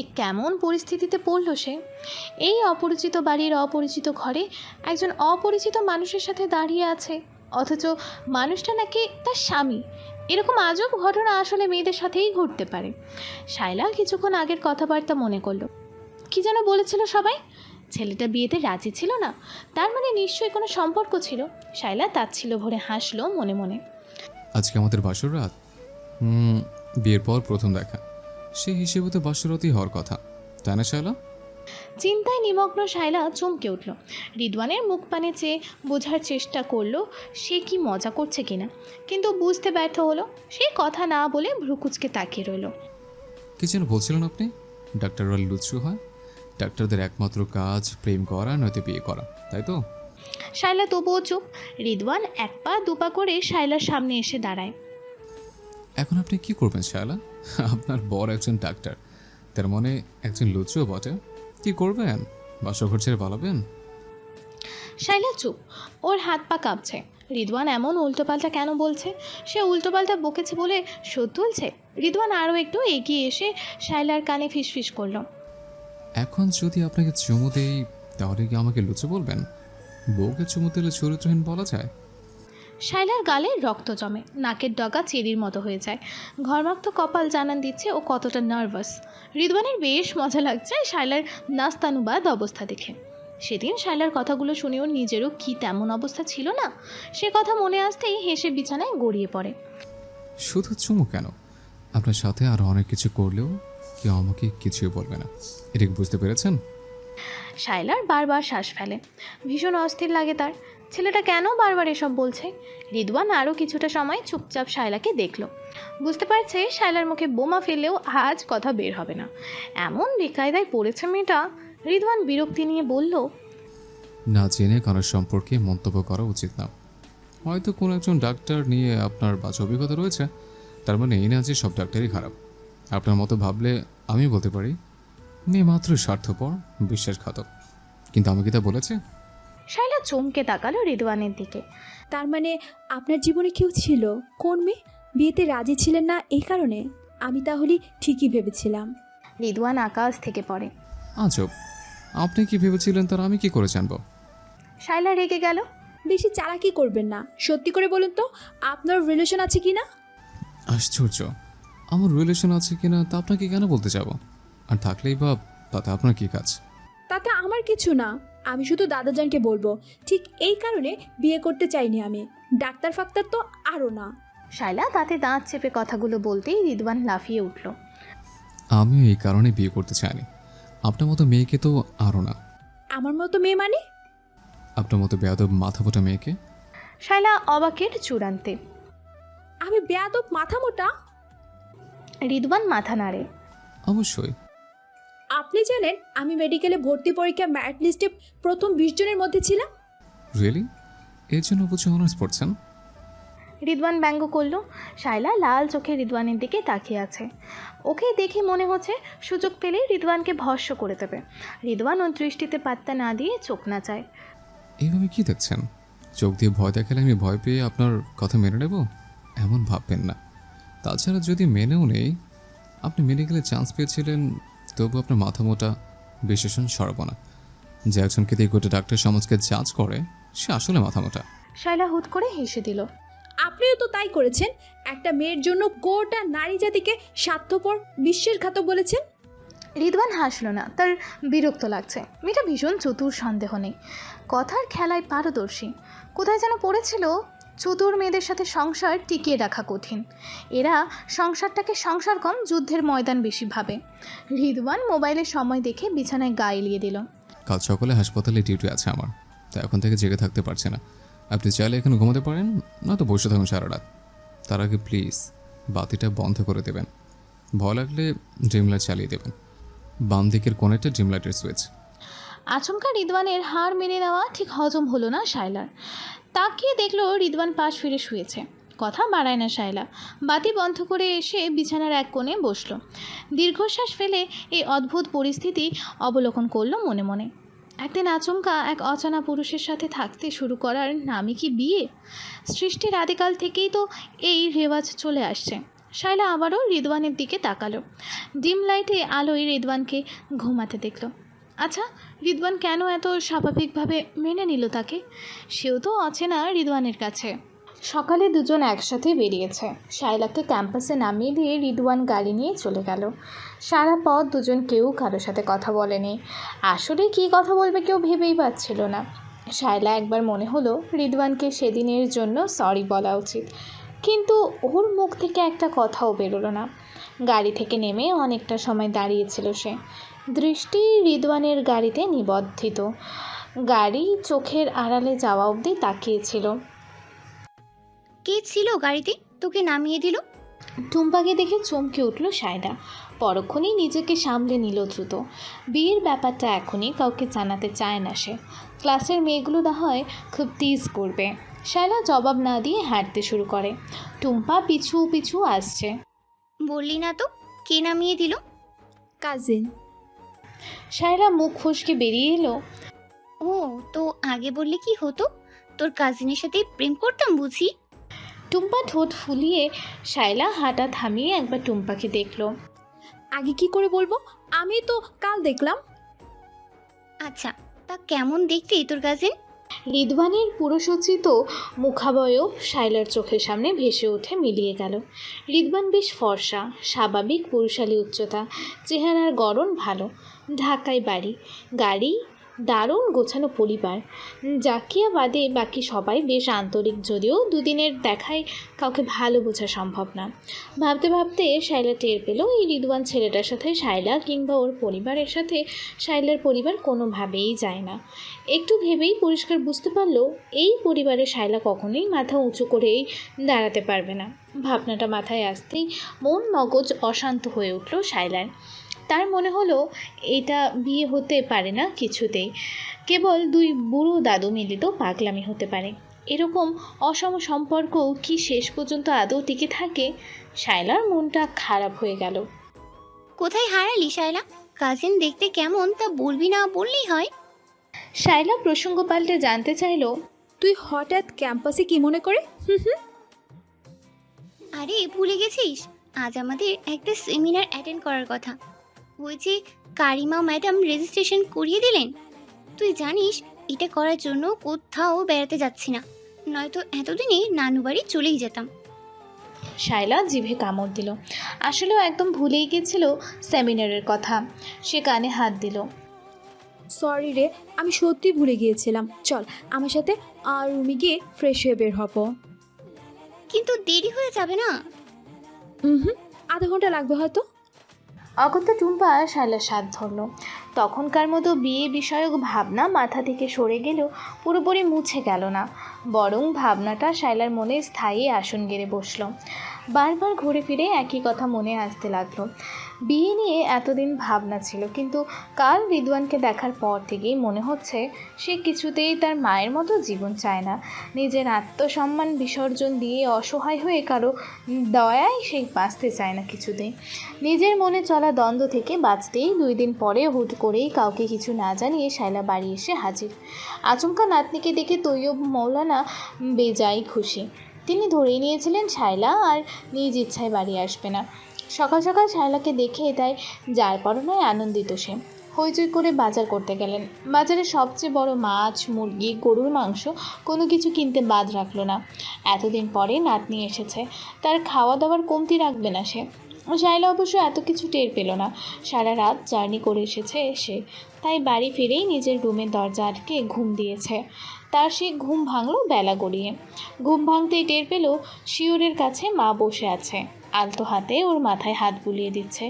এ কেমন পরিস্থিতিতে পড়ল সে? এই অপরিচিত বাড়ির অপরিচিত ঘরে একজন অপরিচিত মানুষের সাথে দাঁড়িয়ে আছে, অথচ মানুষটা নাকি তার স্বামী। এরকম আজব ঘটনা আসলে মেয়েদের সাথেই ঘটতে পারে। শায়লা কিছুক্ষণ আগের কথাবার্তা মনে করলো। কি যেন বলেছিল সবাই? ছেলেটা বিয়েতে রাজি ছিল না, তার মানে নিশ্চয়ই কোনো সম্পর্ক ছিল। শায়লা তাচ্ছিল্য ভরে হাসলো মনে মনে। আজকে আমাদের বাসর রাত। বিয়ের পর প্রথম দেখা, সেই হিসেবে তো বাসরতই হওয়ার কথা, তাই না শায়লা? চিন্তায় নিমগ্ন শায়লা চমকে উঠল। রিদওয়ানের মুখ পানে চেয়ে বোঝার চেষ্টা করলো সে কি মজা করছে কিনা, কিন্তু বুঝতে ব্যর্থ হলো। সে কথা না বলে ভ্রুকুচকে তাকিয়ে রইল। কি যেন বলছিলেন আপনি? ডাক্তাররা লুচু হয়? ডাক্তারদের একমাত্র কাজ প্রেম করা নয়তো বিয়ে করা, তাই তো? শায়লা তবুও চুপ। রিদওয়ান এক পা দুপা করে শায়লার সামনে এসে দাঁড়ায়। এখন আপনি কি করবেন শায়লা? আপনার বর একজন ডাক্তার, তার মানে একজন লুচুও বটে। কি করবেন? বাসঘর ছেড়ে পালাবেন? শায়লা চুপ, ওর হাত পা কাঁপছে। রিদওয়ান এমন উল্টোপাল্টা কেন বলছে? সে উল্টোপাল্টা বকেছে বলে শোধ তুলছে? রিদওয়ান আরও একটু এগিয়ে এসে শায়লার কানে ফিসফিস করল। এখন যদি আপনাকে চুমু দেই তাহলে কি আমাকে লুচু বলবেন? বউকে চুমু দিলে চরিত্রহীন বলা যায়? শায়লার গালে রক্ত জমে, নাকের ডগা চেরির মতো হয়ে যায়। ঘর্মাক্ত কপাল জানান দিচ্ছে ও কতটা নার্ভাস। রিদওয়ানের বেশ মজা লাগছে শায়লার নাস্তানুবাদ অবস্থা দেখে। সেদিন শায়লার কথাগুলো শুনেও নিজেরও কি তেমন অবস্থা ছিল না? সে কথা মনে আসতেই হেসে বিছানায় গড়িয়ে পড়ে। শুধু চুমু কেন, আপনার সাথে আরও অনেক কিছু করলেও কেউ আমাকে কিছুই বলবে না, এটা কি বুঝতে পেরেছেন? শায়লার বারবার শ্বাস ফেলে, ভীষণ অস্থির লাগে তার। ছেলেটা কেন বারবার এসব বলছে? রিদওয়ান আরও কিছুটা সময় চুপচাপ শায়লাকে দেখল। বুঝতে পারছে শায়লার মুখে বোমা ফেললেও আজ কথা বের হবে না, এমন বেকায়দায় পড়েছে মেয়েটা। রিদওয়ান বিরক্তি নিয়ে বলল, না জেনে কারোর সম্পর্কে মন্তব্য করা উচিত না। হয়তো কোনো একজন ডাক্তার নিয়ে আপনার বাজে অভিজ্ঞতা রয়েছে, তার মানে এই না যে সব ডাক্তারই খারাপ। আপনার মতো ভাবলে আমি বলতে পারি মেয়ে মাত্র স্বার্থপর, বিশ্বাসঘাতক। কিন্তু আমি কি তা বলেছি? শায়লা চমকে তাকালো রিদওয়ানের দিকে। তার মানে আপনার জীবনে কেউ ছিল? কোন মেয়ে? বিয়েতে রাজি ছিলেন না এই কারণে? আমি তাহলে ঠিকই ভেবেছিলাম। রিদওয়ান আকাশ থেকে পড়ে। আজব, আপনি কি ভেবেছিলেন তার আমি কি করে জানবো? শায়লা রেগে গেল। বেশি চালাকি করবেন না, সত্যি করে বলুন তো আপনার রিলেশন আছে কি না? আশ্চর্য, আমার রিলেশন আছে কিনা তা আপনাকে কেন বলতে যাব? আর থাকলেই বা তাতে আপনার কি কাজ? তাতে আমার কিছু না, আমি শুধু দাদাজানকে বলবো। ঠিক এই কারণে বিয়ে করতে চাইনি আমি, ডাক্তার ফাক্তার তো আরও না। শায়লা তাতে দাঁত চেপে কথাগুলো বলতেই রিদওয়ান লাফিয়ে উঠল। আমিও এই কারণে বিয়ে করতে চাইনি, আপনার মতো মেয়েকে তো আরও না। আমার মতো মেয়ে মানে? আপনার মতো বেয়াদব মাথা ফোটা মেয়েকে। শায়লা অবাকের চূড়ান্তে। আমি বেয়াদব মাথা মোটা? রিদওয়ান মাথা নাড়ে। অবশ্যই। আপনি জানেন আমি মেডিকেলে ভর্তি পরীক্ষা মেরিট লিস্টে প্রথম 20 জনের মধ্যে ছিলাম। রিয়েলি? এর জন্য বুঝে অনার্স পড়ছেন? রিদওয়ান ব্যঙ্গ করল। শায়লা লাল চোখে রিদওয়ানের দিকে তাকিয়ে আছে। ওকে দেখে মনে হচ্ছে সুযোগ পেলেই রিদওয়ানকে ভস্ম করে দেবে। রিদওয়ান ওর দৃষ্টিতে পাত্তা না দিয়ে চোখ নাচায়। এইভাবে কি দেখছেন? চোখ দিয়ে ভয় দেখালে আমি ভয় পেয়ে আপনার কথা মেনে নেব? এমন ভাববেন না। তাছাড়া যদি মেনেও নেই, আপনি মেডিকেলে চান্স পেয়েছিলেন, তবু আপনার মাথা মোটা বিশেষণ সরব না। যে একজনকে দিয়ে গোটা ডাক্তার সমাজকে জাজ করে সে আসলে মাথা মোটা। শায়লা হুট করে হেসে দিল। আপনিও তো তাই করেছেন। একটা মেয়ের জন্য গোটা নারী জাতিকে স্বার্থপর বিশ্বাসঘাতক বলেছেন। রিদওয়ান হাসলো না, তার বিরক্ত লাগছে। মেয়েটা ভীষণ চতুর, সন্দেহ নেই, কথার খেলায় পারদর্শী। কোথায় যেন পড়েছিল, চতুর মেয়েদের সাথে সংসার টিকিয়ে রাখা কঠিন। এরা সংসারটাকে সংসার কম, যুদ্ধের ময়দান বেশি ভাবে। রিদওয়ান মোবাইলে সময় দেখে বিছানায় গা এলিয়ে দিল। কাল সকালে হাসপাতালে ডিউটি আছে আমার, তাই এখন থেকে জেগে থাকতে পারছি না। আপনি চাইলে এখানে ঘুমাতে পারেন, নয়তো বসে থাকুন সারা রাত। তার আগে প্লিজ বাতিটা বন্ধ করে দেবেন। ভয় লাগলে ড্রিম লাইট চালিয়ে দেবেন। বাম দিকের কোণেটা ড্রিম লাইটের সুইচ। আচমকা রিদওয়ানের হাড় মেরে নেওয়া ঠিক হজম হলো না শায়লার। তাকিয়ে দেখলো রিদওয়ান পাশ ফিরে শুয়েছে। কথা বাড়ায় না শায়লা। বাতি বন্ধ করে এসে বিছানার এক কোণে বসলো। দীর্ঘশ্বাস ফেলে এই অদ্ভুত পরিস্থিতি অবলোকন করলো মনে মনে। একদিন আচমকা এক অজানা পুরুষের সাথে থাকতে শুরু করার নামই কি বিয়ে? সৃষ্টির আদিকাল থেকেই তো এই রেওয়াজ চলে আসছে। শায়লা আবারও রিদওয়ানের দিকে তাকালো। ডিম লাইটে আলোয় রিদওয়ানকে ঘুমাতে দেখল। আচ্ছা, রিদওয়ান কেন এত স্বাভাবিকভাবে মেনে নিল তাকে? সেও তো অচেনা রিদওয়ানের কাছে। সকালে দুজন একসাথে বেরিয়েছে। শায়লাকে ক্যাম্পাসে নামিয়ে দিয়ে রিদওয়ান গাড়ি নিয়ে চলে গেল। সারা পথ দুজন কেউ কারোর সাথে কথা বলেনি। আসলে কী কথা বলবে কেউ ভেবেই পাচ্ছিল না। শায়লা একবার মনে হলো রিদওয়ানকে সেদিনের জন্য সরি বলা উচিত, কিন্তু ওর মুখ থেকে একটা কথাও বেরোলো না। গাড়ি থেকে নেমে অনেকটা সময় দাঁড়িয়েছিল সে, দৃষ্টি রিদওয়ানের গাড়িতে নিবদ্ধিত। গাড়ি চোখের আড়ালে যাওয়া অবধি তাকিয়েছিল। কে ছিল গাড়িতে তোকে নামিয়ে দিল? টুম্পাকে দেখে চমকে উঠল শায়লা। পরক্ষণেই নিজেকে সামলে নিল দ্রুত। বিয়ের ব্যাপারটা এখনই কাউকে জানাতে চায় না সে। ক্লাসের মেয়েগুলো না হয় খুব টিজ করবে। শায়লা জবাব না দিয়ে হাঁটতে শুরু করে। টুম্পা পিছু পিছু আসছে। বললি না তো কে নামিয়ে দিল? কাজিন। শায়লা মুখ ফসকে বেরিয়ে এলো। ও, তো আগে বললে কি হতো? তোর কাজিনের সাথে প্রেম করতাম বুঝি? টুম্পা ঠোঁট ফুলিয়ে শায়লা হাঁটা থামিয়ে একবার টুম্পাকে দেখলো। আগে কি করে বলবো, আমি তো কাল দেখলাম। আচ্ছা, তা কেমন দেখতে তোর কাজিন? রিদওয়ানের পুরুষোচিত মুখাবয়ব শায়লার চোখের সামনে ভেসে উঠে মিলিয়ে গেল। রিদওয়ান বেশ ফর্সা, স্বাভাবিক পুরুষালী উচ্চতা, চেহারার গড়ন ভালো, ঢাকায় বাড়ি, গাড়ি, দারুণ গোছানো পরিবার। জাকিয়া বাদে বাকি সবাই বেশ আন্তরিক, যদিও দুদিনের দেখায় কাউকে ভালো বোঝা সম্ভব না। ভাবতে ভাবতে শায়লা টের পেল এই রিদওয়ান ছেলেটার সাথে শায়লা কিংবা ওর পরিবারের সাথে শায়লার পরিবার কোনোভাবেই যায় না। একটু ভেবেই পরিষ্কার বুঝতে পারলো এই পরিবারে শায়লা কখনোই মাথা উঁচু করেই দাঁড়াতে পারবে না। ভাবনাটা মাথায় আসতেই মন মগজ অশান্ত হয়ে উঠল শায়লার। তার মনে হলো এটা বিয়ে হতে পারে না কিছুতেই, কেবল দুই বুড়ো দাদু মিলিত পাগলামি হতে পারে। এরকম অসম সম্পর্ক কি শেষ পর্যন্ত আদৌ টিকে থাকে? শায়লার মনটা খারাপ হয়ে গেল। কোথায় হারালি শায়লা? কাজিন দেখতে কেমন তা বলবি না বললেই হয়। শায়লা প্রসঙ্গ পাল্টে জানতে চাইল, তুই হঠাৎ ক্যাম্পাসে কি মনে করে? আরে ভুলে গেছিস, আজ আমাদের একটা সেমিনার অ্যাটেন্ড করার কথা। ওই যে কারিমা ম্যাডাম রেজিস্ট্রেশন করিয়ে দিলেন। তুই জানিস এটা করার জন্য কোথাও বেড়াতে যাচ্ছি না, নয়তো এতদিনে নানু বাড়ি চলেই যেতাম। শায়লা জিভে কামড় দিল। আসলেও একদম ভুলেই গেছিল সেমিনারের কথা। সে কানে হাত দিল। সরি রে, আমি সত্যি ভুলে গিয়েছিলাম। চল আমার সাথে আর রুমে গিয়ে ফ্রেশ হয়ে বের হব। কিন্তু দেরি হয়ে যাবে না? আধা ঘন্টা লাগবে হয়তো। অগত্যা টুম্পা শায়লার সাথ ধরল। তখনকার মতো বিয়ে বিষয়ক ভাবনা মাথা থেকে সরে গেলেও পুরোপুরি মুছে গেল না, বরং ভাবনাটা শায়লার মনে স্থায়ী আসন গেড়ে বসল। বারবার ঘুরে ফিরে একই কথা মনে আসতে লাগলো। বিয়ে নিয়ে এতদিন ভাবনা ছিল, কিন্তু কাল রিদওয়ানকে দেখার পর থেকেই মনে হচ্ছে সে কিছুতেই তার মায়ের মতো জীবন চায় না। নিজের আত্মসম্মান বিসর্জন দিয়ে অসহায় হয়ে কারো দয়ায় সে বাঁচতে চায় না কিছুতেই। নিজের মনে চলা দ্বন্দ্ব থেকে বাঁচতেই 2 দিন পরে হুট করেই কাউকে কিছু না জানিয়ে শায়লা বাড়ি এসে হাজির। আচমকা নাতনিকে দেখে তৈয়ব মৌলানা বেজায় খুশি। তিনি ধরেই নিয়েছিলেন শায়লা আর নিজ ইচ্ছায় বাড়ি আসবে না। সকাল সকাল শায়লাকে দেখে তাই যার পরনায় আনন্দিত সে। হইচই করে বাজার করতে গেলেন। বাজারে সবচেয়ে বড় মাছ, মুরগি, গরুর মাংস কোনো কিছু কিনতে বাদ রাখলো না। এতদিন পরে নাতনি এসেছে, তার খাওয়া দাওয়ার কমতি রাখবে না সে। শায়লা অবশ্য এত কিছু টের পেল না। সারা রাত জার্নি করে এসেছে সে, তাই বাড়ি ফিরেই নিজের রুমের দরজা আটকে ঘুম দিয়েছে। তার সেই ঘুম ভাঙল বেলা গড়িয়ে। ঘুম ভাঙতেই টের পেল শিওরের কাছে মা বসে আছে, আলতো হাতে ওর মাথায় হাত বুলিয়ে দিচ্ছে।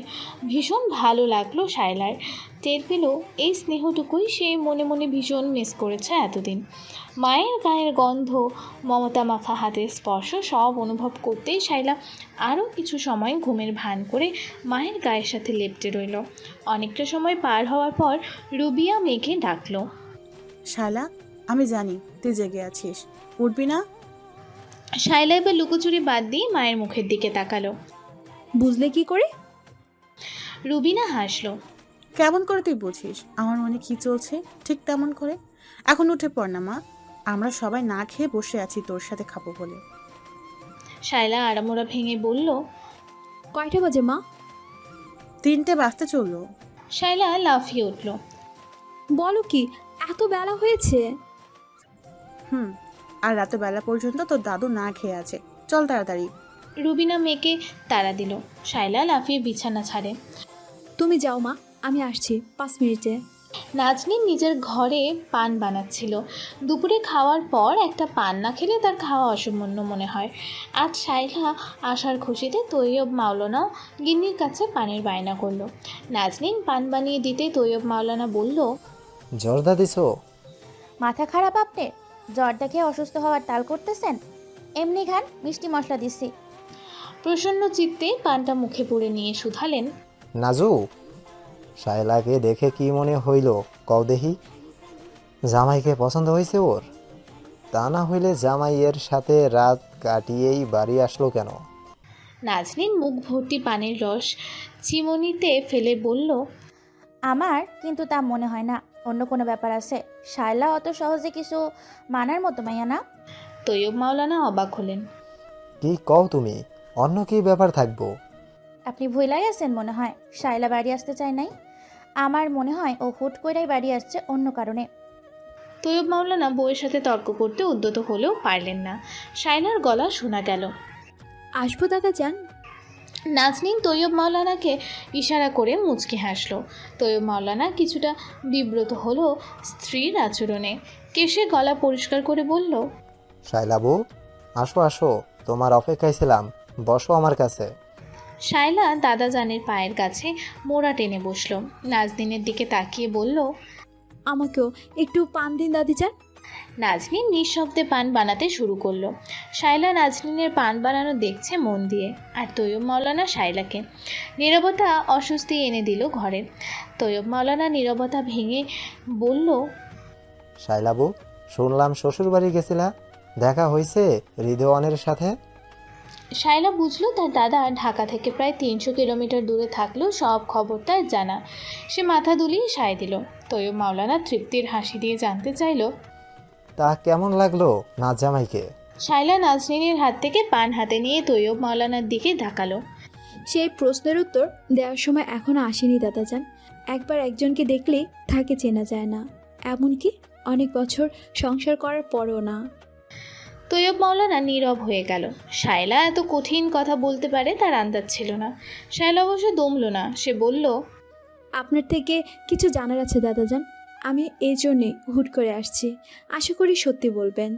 ভীষণ ভালো লাগলো শায়লার। টের পেল এই স্নেহটুকুই সে মনে মনে ভীষণ মিস করেছে এতদিন। মায়ের গায়ের গন্ধ, মমতা মাখা হাতের স্পর্শ সব অনুভব করতেই শায়লা আরও কিছু সময় ঘুমের ভান করে মায়ের গায়ের সাথে লেপ্টে রইল। অনেকটা সময় পার হওয়ার পর রুবিয়া মেয়েকে ডাকলো। শায়লা, আমি জানি তুই জেগে আছিস, উঠবি না? শায়লা এবার লুকোচুরি বাদ দিয়ে মায়ের মুখের দিকে তাকালো। বুঝলে কি করে? রুবিনা হাসলো। কেমন করে তুই বুঝিস আমার মনে কি চলছে? ঠিক তেমন করে। এখন উঠে পড় না মা, আমরা সবাই না খেয়ে বসে আছি তোর সাথে খাবো বলে। শায়লা আড়ামোড়া ভেঙে বলল, কয়টা বাজে মা? 3টে বাজতে চললো। শায়লা লাফিয়ে উঠল। বলো কি, এত বেলা হয়েছে? আর রাতে বেলা পর্যন্ত তোর দাদু না খেয়ে আছে, চল তাড়াতাড়ি। রুবিনা মেয়েকে তাড়া দিল। শায়লা লাফিয়ে বিছানা ছাড়ে। তুমি যাও মা, আমি আসছি 5 মিনিটে। নাজনীন নিজের ঘরে পান বানাচ্ছিল। দুপুরে খাওয়ার পর একটা পান না খেলে তার খাওয়া অসামান্য মনে হয়। আজ শায়লা আসার খুশিতে তৈয়ব মাওলানা গিন্নির কাছে পানের বায়না করলো। নাজনীন পান বানিয়ে দিতে তৈয়ব মাওলানা বলল, জর্দা দিছো? মাথা খারাপ আপনি? জ্বরটা খেয়ে অসুস্থ হওয়ার তাল করতেছেন? এমনি খান, মিষ্টি মশলা দিছি। প্রসন্ন চিত্তে পানটা মুখে পুরে নিয়ে শুধালেন, নাজু, শায়লাকে দেখে কি মনে হইল কও দেখি? জামাইকে পছন্দ হয়েছে ওর? তা না হইলে জামাইয়ের সাথে রাত কাটিয়েই বাড়ি আসলো কেন? নাজনীন মুখ ভর্তি পানের রস চিমনিতে ফেলে বলল, আমার কিন্তু তা মনে হয় না, অন্য কোনো ব্যাপার আছে। শায়লা অত সহজে কিছু মানার মতো মাইয়া না। তৈয়ব মাওলানা অবাক হলেন। কি কও তুমি? অন্য কি ব্যাপার থাকবো? আপনি ভুলাই আছেন মনে হয়, শায়লা বাড়ি আসতে চায় নাই। আমার মনে হয় ও হুট করেই বাড়ি আসছে অন্য কারণে। তৈয়ব মাওলানা বউয়ের সাথে তর্ক করতে উদ্যত হলেও পারলেন না। শায়লার গলা শোনা গেল, আসবো দাদা যান। নাজনীন তৈয়ব মাওলানাকে ইশারা করে মুচকি হাসলো। তৈয়ব মাওলানা কিছুটা বিব্রত হলো স্ত্রীর আচরণে। কেশে গলা পরিষ্কার করে বলল, শায়লাবু, আসো আসো, তোমার অপেক্ষায় ছিলাম, বসো আমার কাছে। শায়লা দাদাজানের পায়ের কাছে মোড়া টেনে বসলো। নাজনীনের দিকে তাকিয়ে বলল, আমাকেও একটু পান দিন দাদি যান। নাজনীন নিঃশব্দে পান বানাতে শুরু করলো। শায়লা নাজনীনের পান বানানো দেখছে মন দিয়ে, আর তৈয়ব মাওলানা শায়লাকে। নীরবতা অস্বস্তি এনে দিল ঘরে। তৈয়ব মাওলানা নীরবতা ভেঙে বলল, শায়লাবু, শুনলাম শ্বশুর বাড়ি গেছিলা, দেখা হয়েছে রিদওয়ানের সাথে? শায়লা বুঝলো তার দাদা ঢাকা থেকে প্রায় 300 কিলোমিটার দূরে থাকলেও সব খবর তার জানা। সে মাথা দুলিয়ে সায় দিল। তৈয়ব মাওলানা তৃপ্তির হাসি দিয়ে জানতে চাইল, তা কেমন লাগলো নাজ জামাইকে? শায়লা নাজনীনের হাত থেকে পান হাতে নিয়ে তৈয়ব মাওলানার দিকে তাকালো। সেই প্রশ্নের উত্তর দেওয়ার সময় এখনো আসেনি দাদা যান। একবার একজনকে দেখলেই তাকে চেনা যায় না, এমনকি অনেক বছর সংসার করার পরও না। তৈয়ব মাওলানা নীরব হয়ে গেল। শায়লা এত কঠিন কথা বলতে পারে তার আন্দাজ ছিল না। শায়লা অবশ্য দমল না। সে বলল, আপনার থেকে কিছু জানার আছে দাদা যান, আমি এই জন্যে হুট করে আসছি, আশা করি সত্যি বলবেন।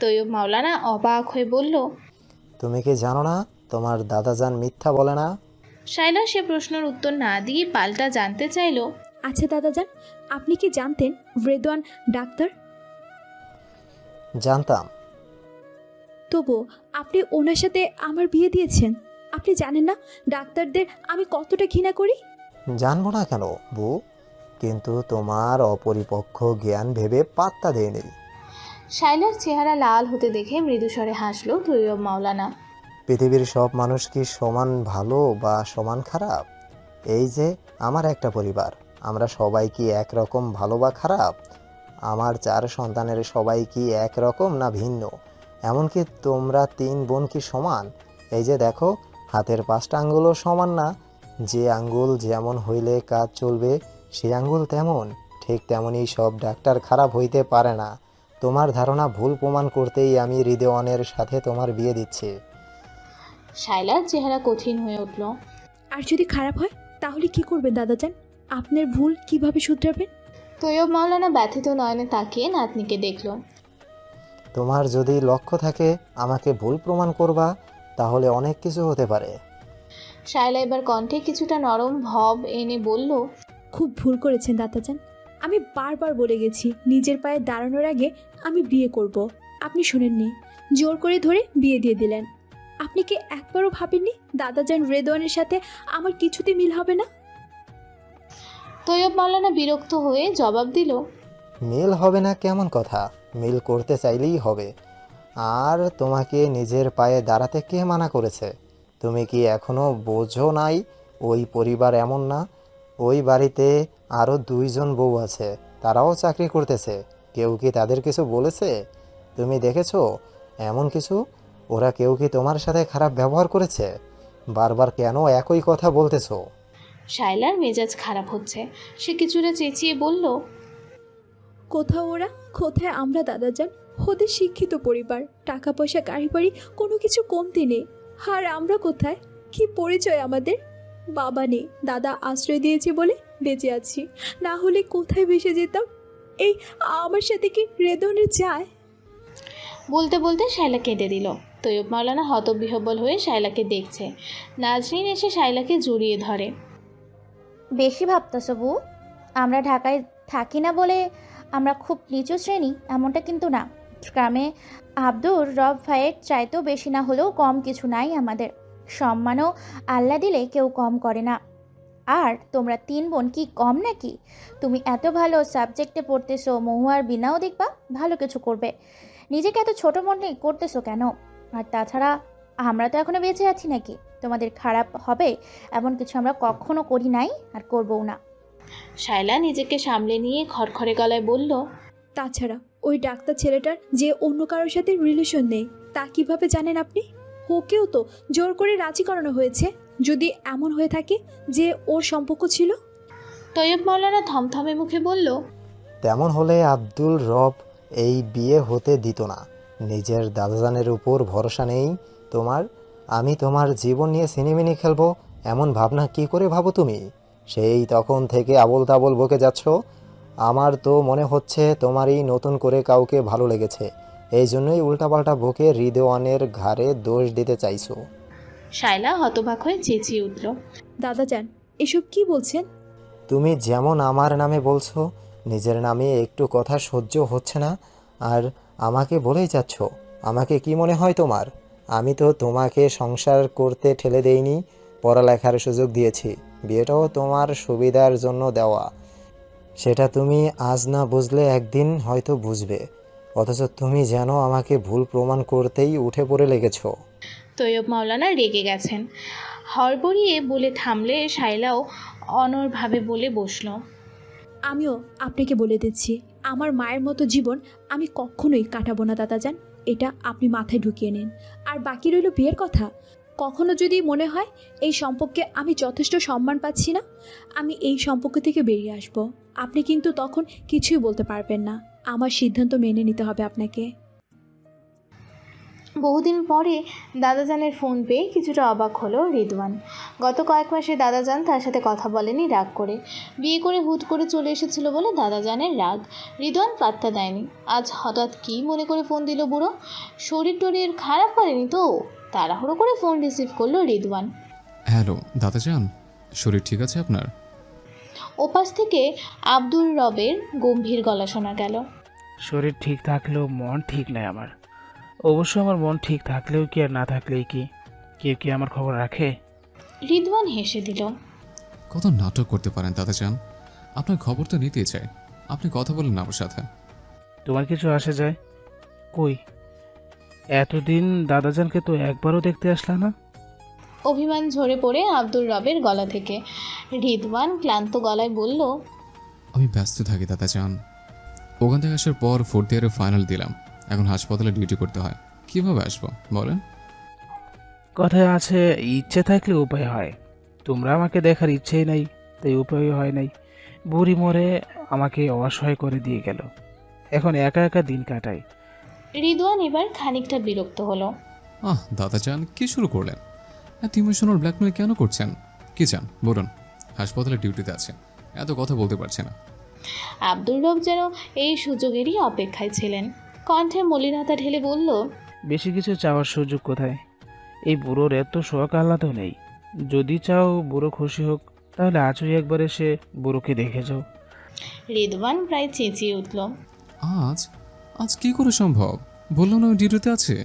তৈয়ব মাওলানা অবাক হয়ে বলল, তুমি কি জানো না তোমার দাদাজান মিথ্যা বলে না? শায়লা সে প্রশ্নের উত্তর না দিয়ে পাল্টা জানতে চাইল, আচ্ছা দাদা যান, আপনি কি জানতেন রেদওয়ান ডাক্তার? জানতাম। তবু আপনি ওনার সাথে আমার বিয়ে দিয়েছেন। আপনি জানেন না ডাক্তারদের আমি কতটা ঘৃণা করি? জানবো না কেন বউ, কিন্তু তোমার অপরিপক্ক জ্ঞান ভেবে পাত্তা দেয়নি। শায়লার চেহারা লাল হতে দেখে মৃদুস্বরে হাসলো তৈয়ব মাওলানা। পৃথিবীর সব মানুষ কি সমান ভালো বা সমান খারাপ? এই যে আমার একটা পরিবার, আমরা সবাই কি একরকম ভালো বা খারাপ? আমার 4 সন্তানের সবাই কি একরকম না ভিন্ন? এমনকি তোমরা 3 বোন কি সমান? এই যে দেখো, হাতের 5টা আঙ্গুলও সমান না। যে আঙ্গুল যেমন হইলে কাজ চলবে সে আঙ্গুল তেমন, ঠিক তেমনই সব ডাক্তার খারাপ হইতে পারে না। তোমার ধারণা ভুল প্রমাণ করতেই আমি হৃদওয়ানের সাথে তোমার বিয়ে দিচ্ছি। শায়লার চেহারা কঠিন হয়ে উঠল। আর যদি খারাপ হয় তাহলে কি করবেন দাদাজান? আপনার ভুল কিভাবে শুধরাবেন? তৈয়ব মাওলানা ব্যথিত নয়নে তাকিয়ে নাতনিকে দেখল। তোমার যদি লক্ষ্য থাকে আমাকে ভুল প্রমাণ করবা, তাহলে অনেক কিছু হতে পারে। শায়লা এবার কণ্ঠে কিছুটা নরম ভাব এনে বলল, খুব ভুল করেছেন দাদাজান। আমি বারবার বলে গেছি নিজের পায়ে দাঁড়ানোর আগে আমি বিয়ে করব। আপনি শুনেননি, জোর করে ধরে বিয়ে দিয়ে দিলেন। আপনি কি একবারও ভাবেননি দাদাজান রেদওয়ানের সাথে আমার কিছুতে মিল হবে না? তৈয়ব মাওলানা বিরক্ত হয়ে জবাব দিল, মিল হবে না কেমন কথা? মিল করতে চাইলেই হবে। আর তোমাকে নিজের পায়ে দাঁড়াতে কে মানা করেছে? তুমি কি এখনো বোঝো নাই ওই পরিবার এমন না? ওই বাড়িতে আরও 2 জন বউ আছে, তারাও চাকরি করতেছে। কেউ কি তাদের কিছু বলেছে? তুমি দেখেছো এমন কিছু? ওরা কেউ কি তোমার সাথে খারাপ ব্যবহার করেছে? বারবার কেন একই কথা বলতেছো? শায়লার মেজাজ খারাপ হচ্ছে। সে কিছুটা চেঁচিয়ে বলল, কোথাও ওরা, কোথায় আমরা দাদাজান? ওদের শিক্ষিত পরিবার, টাকা পয়সা, গাড়ি বাড়ি, কোনো কিছু কমতি নেই। আর আমরা কোথায়? কি পরিচয় আমাদের? বাবা নেই, দাদা আশ্রয় দিয়েছে বলে বেঁচে আছি, না হলে কোথায় ভেসে যেতাম। এই আমার সাথে কি রেদনের যায়? বলতে বলতে শায়লা কেঁদে দিল। তৈয়ব মাওলানা হতবিহ্বল হয়ে শায়লাকে দেখছে। নাজরিন এসে শায়লাকে জড়িয়ে ধরে। বেশি ভাবতেছো বউ? আমরা ঢাকায় থাকি না বলে আমরা খুব নিচু শ্রেণী এমনটা কিন্তু না। গ্রামে আব্দুর রব ভাইয়ের চাইতেও বেশি না হলেও কম কিছু নাই আমাদের। সম্মানও আল্লাহ দিলে কেউ কম করে না। আর তোমরা 3 বোন কি কম নাকি? তুমি এত ভালো সাবজেক্টে পড়তেছো, মহুয়ার বিনাও দেখবা ভালো কিছু করবে। নিজেকে এত ছোট মনে করতেছো কেন? আর তাছাড়া আমরা তো এখনো বেঁচে আছি নাকি? তোমাদের খারাপ হবে এমন কিছু আমরা কখনো করি নাই আর করবও না। শায়লা নিজেকে সামলে নিয়ে খড়খড়ে গলায় বলল, তাছাড়া ওই ডাক্তার ছেলেটার যে অন্য কারোর সাথে রিলেশন নেই তা কিভাবে জানেন আপনি? ওকেও তো জোর করে রাজি করানো হয়েছে। যদি এমন হয়ে থাকে যে ওর সম্পর্ক ছিল। তৈয়ব মাওলানা থমথমে মুখে বলল, তেমন হলে আব্দুল রব এই বিয়ে হতে দিত না। নিজের দাদাজানের উপর ভরসা নেই তোমার? আমি তোমার জীবন নিয়ে সিনেমিনি খেলবো এমন ভাবনা কি করে ভাবো তুমি? সেই তখন থেকে আবোল তাবোল বকে যাচ্ছ। আমার তো মনে হচ্ছে তোমারই নতুন করে কাউকে ভালো লেগেছে, এই জন্যই উল্টাপাল্টা বকে হৃদওয়ানের ঘাড়ে দোষ দিতে চাইছো। শায়লা হতবাক হয়ে চেঁচিয়ে উঠল, দাদাজান এসব কি বলছেন? তুমি যেমন আমার নামে বলছো, নিজের নামে একটু কথা সহ্য হচ্ছে না আর আমাকে বলেই যাচ্ছ। আমাকে কি মনে হয় তোমার? আমি তো তোমাকে সংসার করতে ঠেলে দেইনি, পড়ালেখার সুযোগ দিয়েছি। বিয়েটাও তোমার সুবিধার জন্য দেওয়া। সেটা তুমি আজ না বুঝলে একদিন হয়তো বুঝবে। অথচ তুমি যেন আমাকে ভুল প্রমাণ করতেই উঠে পড়ে লেগেছো। তৈয়ব মাওলানা রেগে গেছেন। হড়বড়িয়ে বলে থামলে শায়লাও অনড়ভাবে বলে বসল, আমিও আপনাকে বলে দিচ্ছি, আমার মায়ের মতো জীবন আমি কখনোই কাটাবো না দাদাজান। এটা আপনি মাথায় ঢুকিয়ে নিন। আর বাকি রইল বিয়ের কথা। কখনো যদি মনে হয় এই সম্পর্কে আমি যথেষ্ট সম্মান পাচ্ছি না, আমি এই সম্পর্ক থেকে বেরিয়ে আসব। আপনি কিন্তু তখন কিছুই বলতে পারবেন না। আমার সিদ্ধান্ত মেনে নিতে হবে আপনাকে। বহুদিন পরে দাদাজানের ফোন পেয়ে কিছুটা অবাক হলো রিদওয়ান। গত কয়েক মাসে দাদাজান তার সাথে কথা বলেনি রাগ করে। বিয়ে করে হুট করে চলে এসেছিল বলে দাদাজানের রাগ। রিদওয়ান পাত্তা দেয়নি। আজ হঠাৎ কী মনে করে ফোন দিল বুড়ো? শরীর টরীর খারাপ করেনি তো? তাড়াহুড়ো করে ফোন রিসিভ করলো রিদওয়ান। হ্যালো দাদাজান, শরীর ঠিক আছে আপনার? ওপাশ থেকে আব্দুর রবের গম্ভীর গলা শোনা গেল, শরীর ঠিক থাকলেও মন ঠিক নাই আমার। অবশ্য আমার মন ঠিক থাকলেও কি আর না থাকলেই কি, কেউ কি আমার খবর রাখে? রিদওয়ান হেসে দিল, কত নাটক করতে পারেন দাদাজান। আপনার খবর তো নিতেই চাই, আপনি কথা বলেন আমার সাথে। তোমার কিছু আসে যায়? কই, এতদিন দাদাজানকে তো একবারও দেখতে আসলা না। অভিমান ঝরে পড়ে আব্দুর রবের গলা থেকে। রিদওয়ান ক্লান্ত গলায় বলল, আমি ব্যস্ত থাকি দাদাজান। ওখান থেকে আসার পর 4th ইয়ারে ফাইনাল দিলাম, এখন হাসপাতালে ডিউটি করতে হয়। কিভাবে আসবো বলেন? কথায় আছে ইচ্ছে থাকলে উপায় হয়। তোমরা আমাকে দেখার ইচ্ছেই নাই, তাই উপায় হয় নাই। বুড়ি মরে আমাকে অসহায় করে দিয়ে গেল। এখন একা একা দিন কাটাই। রিদওয়ান এবার খানিকটা বিরক্ত হলো। দাদা চান কি শুরু করলেন? এত ইমোশনাল ব্ল্যাকমেল কেন করছেন? কি চান বলুন? হাসপাতালে ডিউটিতে আছে, এত কথা বলতে পারছে না। আব্দুর রব যেন এই সুযোগেরই অপেক্ষায় ছিলেন। কণ্ঠে মলিনতা ঢেলে বলল, বেশি কিছু চাওয়ার সুযোগ কোথায়? এই বুড়োর এত শখ আহ্লাদও নেই। যদি চাও বুড়ো খুশি হোক, তাহলে আজই একবার এসে বুড়োকে দেখে যাও। রিদওয়ান প্রায় চেঁচিয়ে উঠল। আজ আজ কি করে সম্ভব? বললাম না ডিউটিতে আছে।